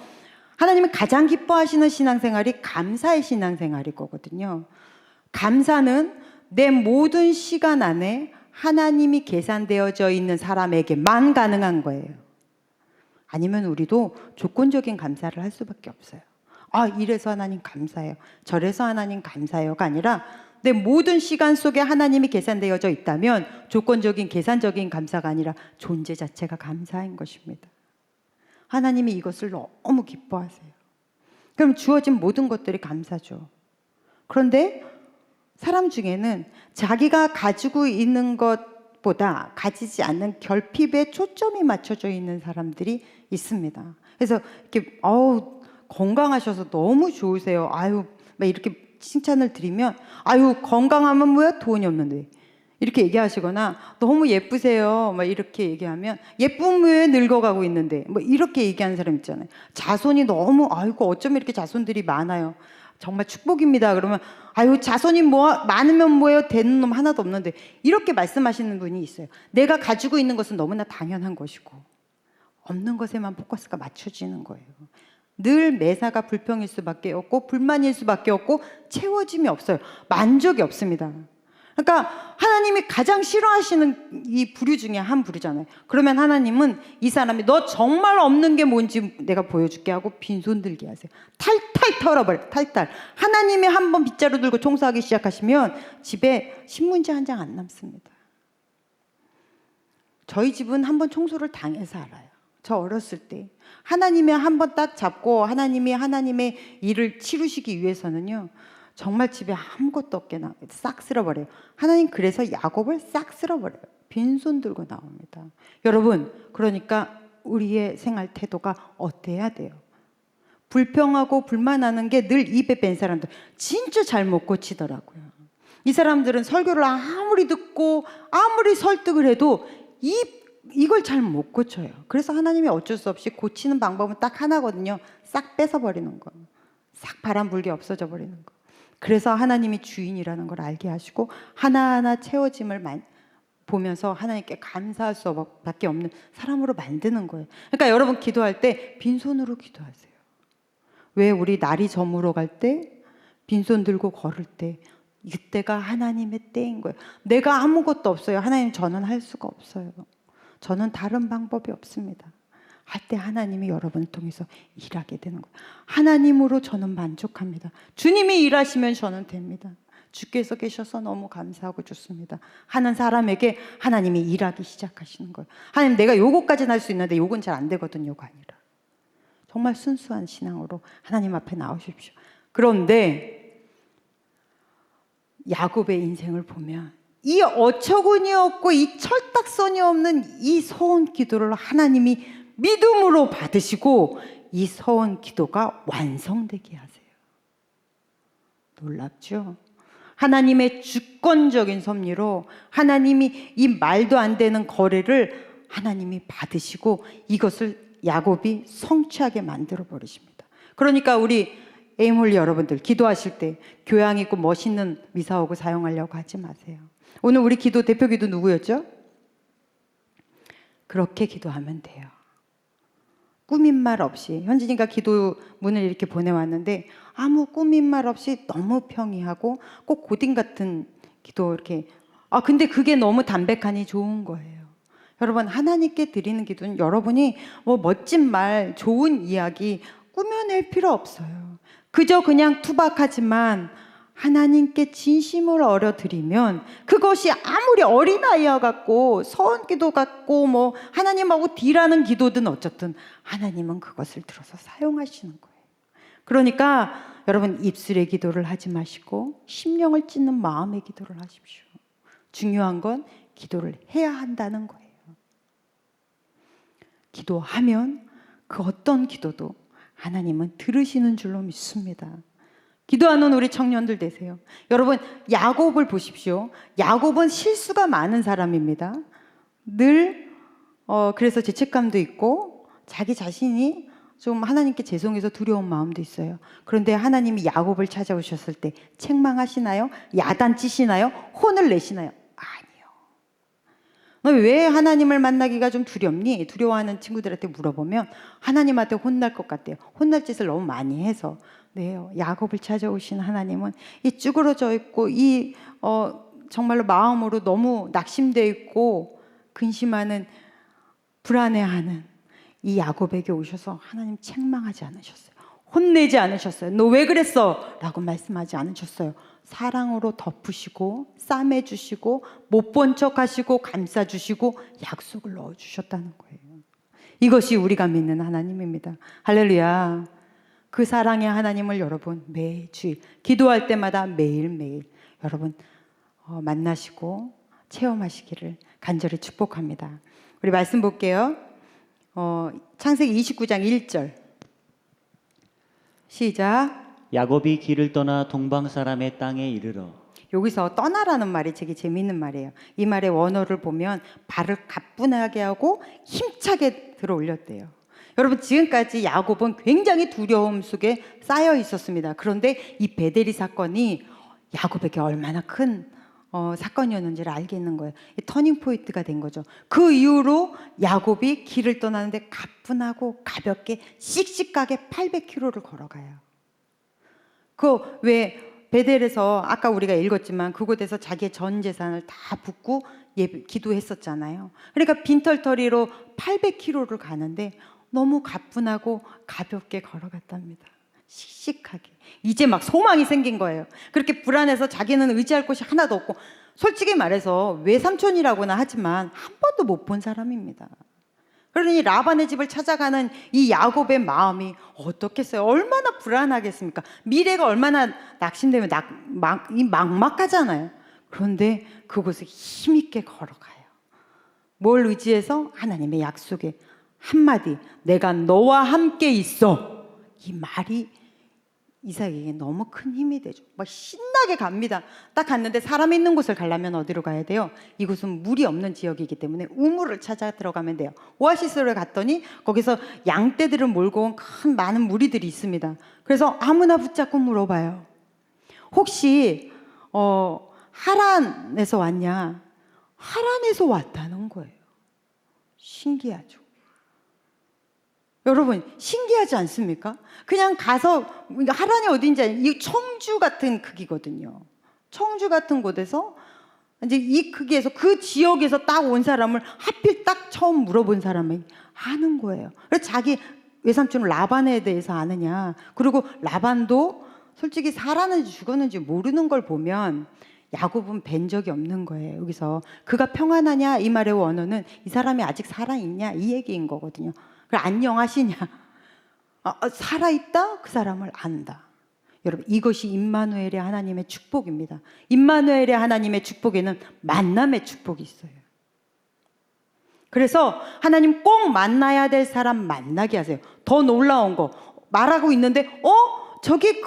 하나님이 가장 기뻐하시는 신앙생활이 감사의 신앙생활일 거거든요. 감사는 내 모든 시간 안에 하나님이 계산되어져 있는 사람에게만 가능한 거예요. 아니면 우리도 조건적인 감사를 할 수밖에 없어요. 아, 이래서 하나님 감사해요, 저래서 하나님 감사해요가 아니라 내 모든 시간 속에 하나님이 계산되어져 있다면 조건적인 계산적인 감사가 아니라 존재 자체가 감사인 것입니다. 하나님이 이것을 너무 기뻐하세요. 그럼 주어진 모든 것들이 감사죠. 그런데 사람 중에는 자기가 가지고 있는 것보다 가지지 않는 결핍에 초점이 맞춰져 있는 사람들이 있습니다. 그래서 이렇게 건강하셔서 너무 좋으세요. 아유, 막 이렇게 칭찬을 드리면 아유, 건강하면 뭐야, 돈이 없는데, 이렇게 얘기하시거나 너무 예쁘세요 막 이렇게 얘기하면 예쁨 왜 늙어가고 있는데, 뭐 이렇게 얘기하는 사람 있잖아요. 자손이 너무, 아이고 어쩜 이렇게 자손들이 많아요, 정말 축복입니다. 그러면 아유, 자손이 많으면 뭐예요, 되는 놈 하나도 없는데, 이렇게 말씀하시는 분이 있어요. 내가 가지고 있는 것은 너무나 당연한 것이고 없는 것에만 포커스가 맞춰지는 거예요. 늘 매사가 불평일 수밖에 없고 불만일 수밖에 없고 채워짐이 없어요. 만족이 없습니다. 그러니까 하나님이 가장 싫어하시는 이 부류 중에 한 부류잖아요. 그러면 하나님은 이 사람이 너 정말 없는 게 뭔지 내가 보여줄게 하고 빈손 들게 하세요. 탈탈 털어버려요. 탈탈. 하나님이 한번 빗자루 들고 청소하기 시작하시면 집에 신문지 한 장 안 남습니다. 저희 집은 한번 청소를 당해서 알아요. 저 어렸을 때 하나님이 한번 딱 잡고 하나님의 일을 치루시기 위해서는요, 정말 집에 아무것도 없게 싹 쓸어버려요. 하나님 그래서 야곱을 싹 쓸어버려요. 빈손 들고 나옵니다. 여러분, 그러니까 우리의 생활 태도가 어때야 돼요? 불평하고 불만하는 게 늘 입에 뺀 사람들 진짜 잘 못 고치더라고요. 이 사람들은 설교를 아무리 듣고 아무리 설득을 해도 이걸 잘 못 고쳐요. 그래서 하나님이 어쩔 수 없이 고치는 방법은 딱 하나거든요. 싹 뺏어버리는 거. 싹 바람 불게 없어져 버리는 거. 그래서 하나님이 주인이라는 걸 알게 하시고 하나하나 채워짐을 보면서 하나님께 감사할 수밖에 없는 사람으로 만드는 거예요. 그러니까 여러분 기도할 때 빈손으로 기도하세요. 왜 우리 날이 저물어 갈 때, 빈손 들고 걸을 때, 이때가 하나님의 때인 거예요. 내가 아무것도 없어요. 하나님, 저는 할 수가 없어요. 저는 다른 방법이 없습니다. 할 때 하나님이 여러분을 통해서 일하게 되는 거예요. 하나님으로 저는 만족합니다. 주님이 일하시면 저는 됩니다. 주께서 계셔서 너무 감사하고 좋습니다 하는 사람에게 하나님이 일하기 시작하시는 거예요. 하나님, 내가 요거까지는 할 수 있는데 요건 잘 안 되거든요가 아니라 정말 순수한 신앙으로 하나님 앞에 나오십시오. 그런데 야곱의 인생을 보면 이 어처구니 없고 이 철딱선이 없는 이 소원 기도를 하나님이 믿음으로 받으시고 이 서원 기도가 완성되게 하세요. 놀랍죠? 하나님의 주권적인 섭리로 하나님이 이 말도 안 되는 거래를 하나님이 받으시고 이것을 야곱이 성취하게 만들어 버리십니다. 그러니까 우리 에임홀리 여러분들 기도하실 때 교양 있고 멋있는 미사오고 사용하려고 하지 마세요. 오늘 우리 기도 대표 기도 누구였죠? 그렇게 기도하면 돼요. 꾸민 말 없이. 현진이가 기도 문을 이렇게 보내왔는데 아무 꾸민 말 없이 너무 평이하고 꼭 고딩 같은 기도 이렇게. 근데 그게 너무 담백하니 좋은 거예요. 여러분 하나님께 드리는 기도는 여러분이 뭐 멋진 말, 좋은 이야기 꾸며낼 필요 없어요. 그저 그냥 투박하지만 하나님께 진심을 어려드리면 그것이 아무리 어린아이와 같고 서원기도 같고 뭐 하나님하고 딜하는 기도든 어쨌든 하나님은 그것을 들어서 사용하시는 거예요. 그러니까 여러분 입술의 기도를 하지 마시고 심령을 찢는 마음의 기도를 하십시오. 중요한 건 기도를 해야 한다는 거예요. 기도하면 그 어떤 기도도 하나님은 들으시는 줄로 믿습니다. 기도하는 우리 청년들 되세요. 여러분 야곱을 보십시오. 야곱은 실수가 많은 사람입니다. 늘 그래서 죄책감도 있고 자기 자신이 좀 하나님께 죄송해서 두려운 마음도 있어요. 그런데 하나님이 야곱을 찾아오셨을 때 책망하시나요? 야단치시나요? 혼을 내시나요? 아니요. 너 왜 하나님을 만나기가 좀 두렵니? 두려워하는 친구들한테 물어보면 하나님한테 혼날 것 같대요. 혼날 짓을 너무 많이 해서. 네, 야곱을 찾아오신 하나님은 이 쭈그러져 있고 이 정말로 마음으로 너무 낙심되어 있고 근심하는 불안해하는 이 야곱에게 오셔서 하나님 책망하지 않으셨어요. 혼내지 않으셨어요. 너 왜 그랬어? 라고 말씀하지 않으셨어요. 사랑으로 덮으시고 싸매주시고 못 본 척하시고 감싸주시고 약속을 넣어주셨다는 거예요. 이것이 우리가 믿는 하나님입니다. 할렐루야. 그 사랑의 하나님을 여러분 매주일 기도할 때마다 매일매일 여러분 만나시고 체험하시기를 간절히 축복합니다. 우리 말씀 볼게요. 창세기 29장 1절 시작. 야곱이 길을 떠나 동방 사람의 땅에 이르러. 여기서 떠나라는 말이 되게 재미있는 말이에요. 이 말의 원어를 보면 발을 가뿐하게 하고 힘차게 들어 올렸대요. 여러분 지금까지 야곱은 굉장히 두려움 속에 쌓여 있었습니다. 그런데 이 베델리 사건이 야곱에게 얼마나 큰 사건이었는지를 알겠는 거예요. 터닝 포인트가 된 거죠. 그 이후로 야곱이 길을 떠나는데 가뿐하고 가볍게 씩씩하게 800km를 걸어가요. 그 왜 베델에서 아까 우리가 읽었지만 그곳에서 자기의 전 재산을 다 붓고 기도했었잖아요. 그러니까 빈털터리로 800km를 가는데 너무 가뿐하고 가볍게 걸어갔답니다. 씩씩하게. 이제 막 소망이 생긴 거예요. 그렇게 불안해서 자기는 의지할 곳이 하나도 없고 솔직히 말해서 외삼촌이라고는 하지만 한 번도 못 본 사람입니다. 그러니 라반의 집을 찾아가는 이 야곱의 마음이 어떻겠어요? 얼마나 불안하겠습니까? 미래가 얼마나 낙심되면 막막하잖아요. 그런데 그곳에 힘있게 걸어가요. 뭘 의지해서? 하나님의 약속에 한마디, 내가 너와 함께 있어. 이 말이 이삭에게 너무 큰 힘이 되죠. 막 신나게 갑니다. 딱 갔는데 사람 있는 곳을 가려면 어디로 가야 돼요? 이곳은 물이 없는 지역이기 때문에 우물을 찾아 들어가면 돼요. 오아시스를 갔더니 거기서 양떼들을 몰고 온 큰 많은 무리들이 있습니다. 그래서 아무나 붙잡고 물어봐요. 혹시 하란에서 왔냐? 하란에서 왔다는 거예요. 신기하죠. 여러분 신기하지 않습니까? 그냥 가서 하란이 어딘지 이 청주 같은 크기거든요. 청주 같은 곳에서 이제 이 크기에서 그 지역에서 딱 온 사람을 하필 딱 처음 물어본 사람이 아는 거예요. 그래서 자기 외삼촌 라반에 대해서 아느냐. 그리고 라반도 솔직히 살았는지 죽었는지 모르는 걸 보면 야곱은 뵌 적이 없는 거예요. 여기서 그가 평안하냐 이 말의 원어는 이 사람이 아직 살아있냐 이 얘기인 거거든요. 안녕하시냐? 살아있다? 그 사람을 안다. 여러분 이것이 임마누엘의 하나님의 축복입니다. 임마누엘의 하나님의 축복에는 만남의 축복이 있어요. 그래서 하나님 꼭 만나야 될 사람 만나게 하세요. 더 놀라운 거 말하고 있는데 저기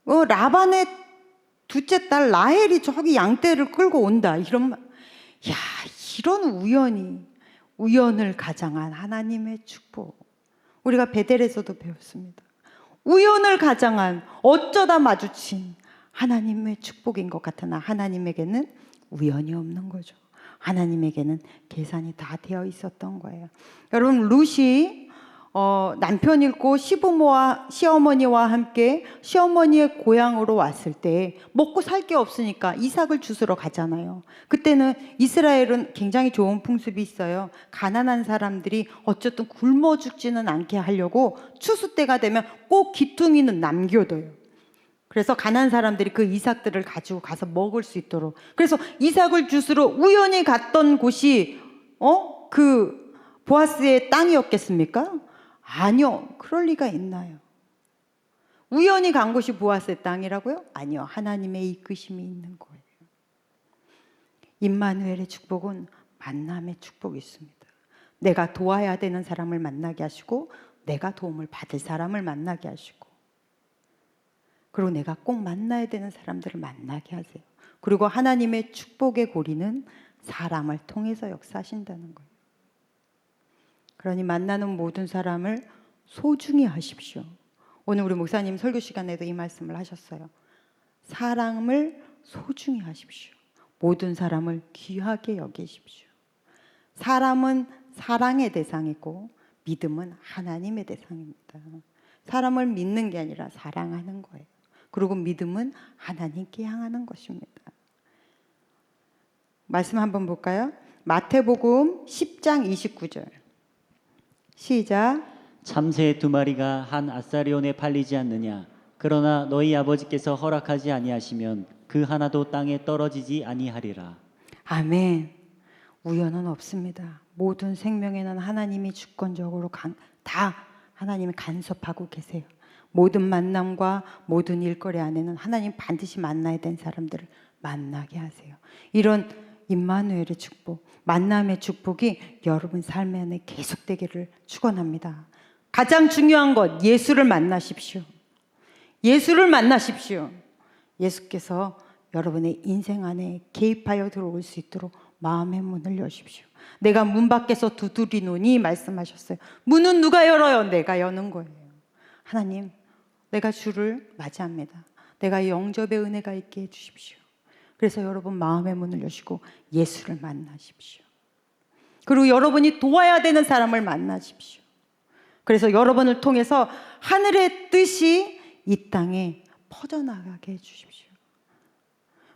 라반의 둘째 딸 라헬이 저기 양떼를 끌고 온다. 이런 우연을 가장한 하나님의 축복. 우리가 베델에서도 배웠습니다. 우연을 가장한 어쩌다 마주친 하나님의 축복인 것 같으나 하나님에게는 우연이 없는 거죠. 하나님에게는 계산이 다 되어 있었던 거예요. 여러분, 룻이 남편 잃고 시어머니와 함께 시어머니의 고향으로 왔을 때 먹고 살 게 없으니까 이삭을 주스러 가잖아요. 그때는 이스라엘은 굉장히 좋은 풍습이 있어요. 가난한 사람들이 어쨌든 굶어 죽지는 않게 하려고 추수 때가 되면 꼭 기퉁이는 남겨둬요. 그래서 가난한 사람들이 그 이삭들을 가지고 가서 먹을 수 있도록. 그래서 이삭을 주스러 우연히 갔던 곳이 그 보아스의 땅이었겠습니까? 아니요. 그럴 리가 있나요? 우연히 간 곳이 보아스의 땅이라고요? 아니요. 하나님의 이끄심이 있는 거예요. 임마누엘의 축복은 만남의 축복이 있습니다. 내가 도와야 되는 사람을 만나게 하시고 내가 도움을 받을 사람을 만나게 하시고 그리고 내가 꼭 만나야 되는 사람들을 만나게 하세요. 그리고 하나님의 축복의 고리는 사람을 통해서 역사하신다는 거예요. 그러니 만나는 모든 사람을 소중히 하십시오. 오늘 우리 목사님 설교 시간에도 이 말씀을 하셨어요. 사람을 소중히 하십시오. 모든 사람을 귀하게 여기십시오. 사람은 사랑의 대상이고 믿음은 하나님의 대상입니다. 사람을 믿는 게 아니라 사랑하는 거예요. 그리고 믿음은 하나님께 향하는 것입니다. 말씀 한번 볼까요? 마태복음 10장 29절 시작. 참새 2마리가 한 아사리온에 팔리지 않느냐? 그러나 너희 아버지께서 허락하지 아니하시면 그 하나도 땅에 떨어지지 아니하리라. 아멘. 우연은 없습니다. 모든 생명에는 하나님이 주권적으로 다 하나님이 간섭하고 계세요. 모든 만남과 모든 일거리 안에는 하나님 반드시 만나야 되는 사람들을 만나게 하세요. 이런 임마누엘의 축복, 만남의 축복이 여러분 삶 안에 계속되기를 축원합니다. 가장 중요한 것, 예수를 만나십시오. 예수를 만나십시오. 예수께서 여러분의 인생 안에 개입하여 들어올 수 있도록 마음의 문을 여십시오. 내가 문 밖에서 두드리노니 말씀하셨어요. 문은 누가 열어요? 내가 여는 거예요. 하나님, 내가 주를 맞이합니다. 내가 영접의 은혜가 있게 해주십시오. 그래서 여러분 마음의 문을 여시고 예수를 만나십시오. 그리고 여러분이 도와야 되는 사람을 만나십시오. 그래서 여러분을 통해서 하늘의 뜻이 이 땅에 퍼져나가게 해주십시오.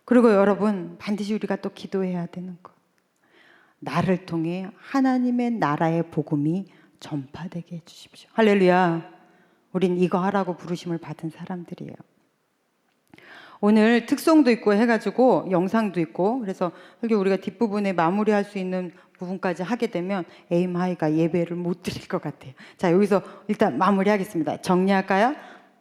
그리고 여러분 반드시 우리가 또 기도해야 되는 것, 나를 통해 하나님의 나라의 복음이 전파되게 해주십시오. 할렐루야. 우린 이거 하라고 부르심을 받은 사람들이에요. 오늘 특송도 있고 해가지고 영상도 있고, 그래서 우리가 뒷부분에 마무리할 수 있는 부분까지 하게 되면 에임하이가 예배를 못 드릴 것 같아요. 자, 여기서 일단 마무리하겠습니다. 정리할까요?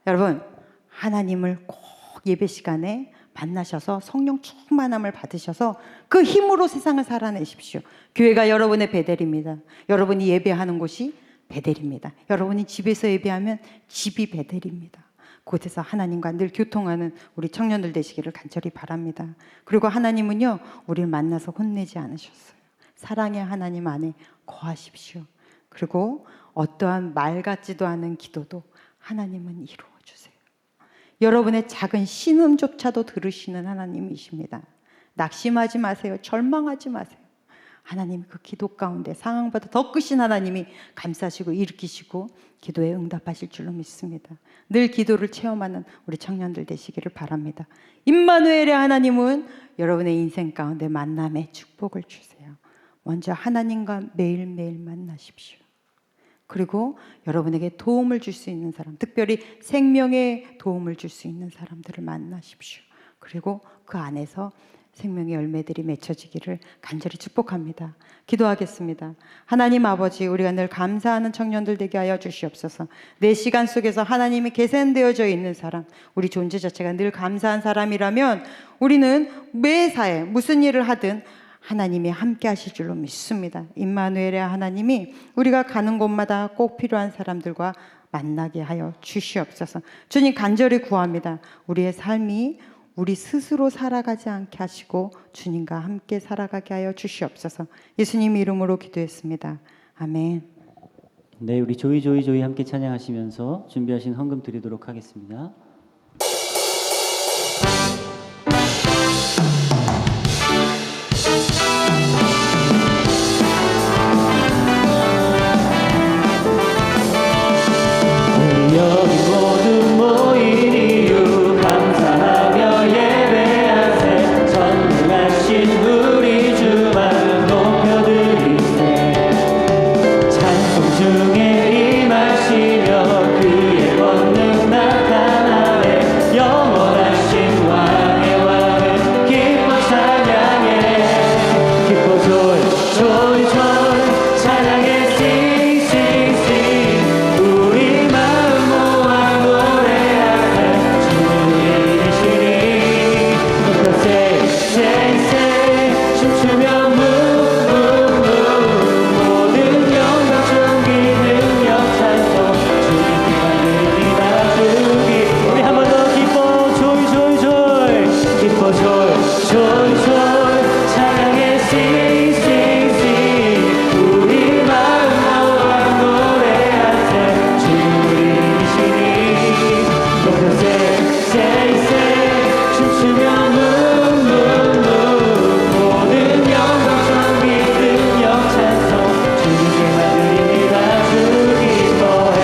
여러분, 하나님을 꼭 예배 시간에 만나셔서 성령 충만함을 받으셔서 그 힘으로 세상을 살아내십시오. 교회가 여러분의 베델입니다. 여러분이 예배하는 곳이 베델입니다. 여러분이 집에서 예배하면 집이 베델입니다. 곳에서 하나님과 늘 교통하는 우리 청년들 되시기를 간절히 바랍니다. 그리고 하나님은요, 우리를 만나서 혼내지 않으셨어요. 사랑의 하나님 안에 거하십시오. 그리고 어떠한 말 같지도 않은 기도도 하나님은 이루어 주세요. 여러분의 작은 신음조차도 들으시는 하나님이십니다. 낙심하지 마세요. 절망하지 마세요. 하나님 그 기도 가운데 상황보다 더 크신 하나님이 감싸시고 일으키시고 기도에 응답하실 줄로 믿습니다. 늘 기도를 체험하는 우리 청년들 되시기를 바랍니다. 임마누엘의 하나님은 여러분의 인생 가운데 만남의 축복을 주세요. 먼저 하나님과 매일매일 만나십시오. 그리고 여러분에게 도움을 줄 수 있는 사람, 특별히 생명에 도움을 줄 수 있는 사람들을 만나십시오. 그리고 그 안에서 생명의 열매들이 맺혀지기를 간절히 축복합니다. 기도하겠습니다. 하나님 아버지, 우리가 늘 감사하는 청년들 되게 하여 주시옵소서. 내 시간 속에서 하나님이 계산되어져 있는 사람, 우리 존재 자체가 늘 감사한 사람이라면 우리는 매사에 무슨 일을 하든 하나님이 함께 하실 줄로 믿습니다. 임마누엘의 하나님이 우리가 가는 곳마다 꼭 필요한 사람들과 만나게 하여 주시옵소서. 주님 간절히 구합니다. 우리의 삶이 우리 스스로 살아가지 않게 하시고 주님과 함께 살아가게 하여 주시옵소서. 예수님 이름으로 기도했습니다. 아멘. 네, 우리 조이 조이 조이 함께 찬양하시면서 준비하신 헌금 드리도록 하겠습니다. 우리 여기 모두 모인 이유 감사하며 예배하세. 전능하신 우리 주만 높여드리세. 찬송 중에 임하시며 그의 권능 나타나네. 영원하신 왕의 왕은 기뻐 찬양해. 기뻐 조이 조이 조이 찬양해. sing sing sing. 우리 마음 모아 노래하세. 주님이시니 높여 say say say. 춤추며 move move move. 모든 영광 존귀 능력 찬송 주님께만 드립니다. 주기. 우리 한 번 더 기뻐 조이 조이 조이. 기뻐 조이 조이 조이 찬양해. sing sing sing. 우리 마음 모아 노래하세. 주님이시니 높여 say say say. 춤추며 move move move. 모든 영광 존귀 능력 찬송 주님께만 드립니다. 주 기뻐해.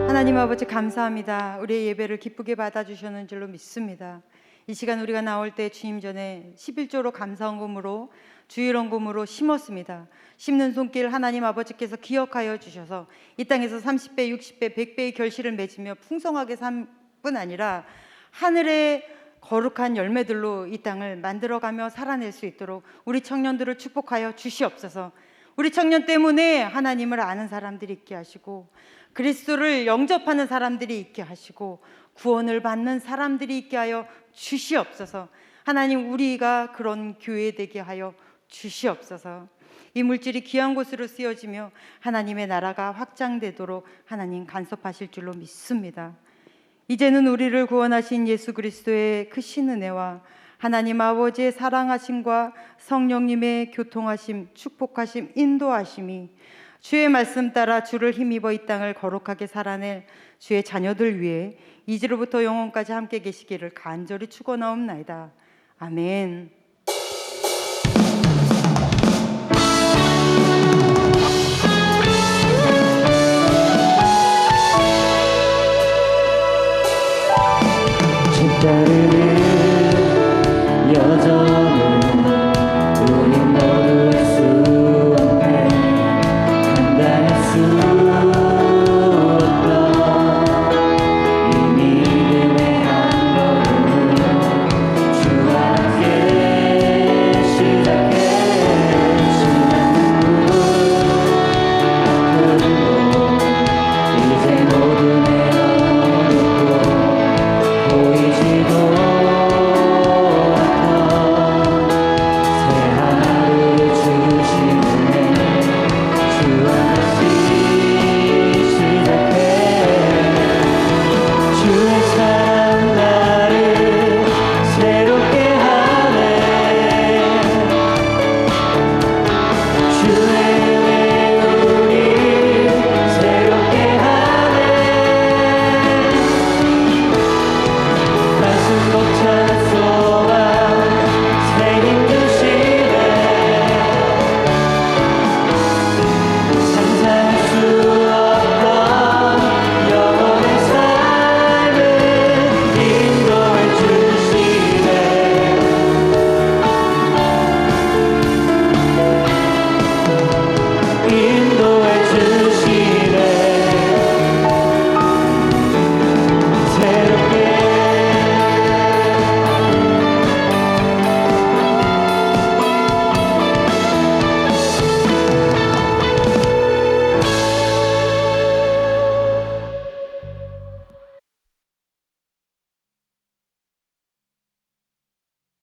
하나님 아버지 감사합니다. 우리의 예배를 기쁘게 받아주셨는 줄로 믿습니다. 이 시간 우리가 나올 때 주님 전에 11조로 감사헌금으로 주일헌금으로 심었습니다. 심는 손길 하나님 아버지께서 기억하여 주셔서 이 땅에서 30배, 60배, 100배의 결실을 맺으며 풍성하게 살 뿐 아니라 하늘의 거룩한 열매들로 이 땅을 만들어가며 살아낼 수 있도록 우리 청년들을 축복하여 주시옵소서. 우리 청년 때문에 하나님을 아는 사람들이 있게 하시고 그리스도를 영접하는 사람들이 있게 하시고 구원을 받는 사람들이 있게 하여 주시옵소서. 하나님 우리가 그런 교회 되게 하여 주시옵소서. 이 물질이 귀한 곳으로 쓰여지며 하나님의 나라가 확장되도록 하나님 간섭하실 줄로 믿습니다. 이제는 우리를 구원하신 예수 그리스도의 크신 은혜와 하나님 아버지의 사랑하심과 성령님의 교통하심, 축복하심, 인도하심이 주의 말씀 따라 주를 힘입어 이 땅을 거룩하게 살아낼 주의 자녀들 위해 이제로부터 영원까지 함께 계시기를 간절히 축원하옵나이다. 아멘.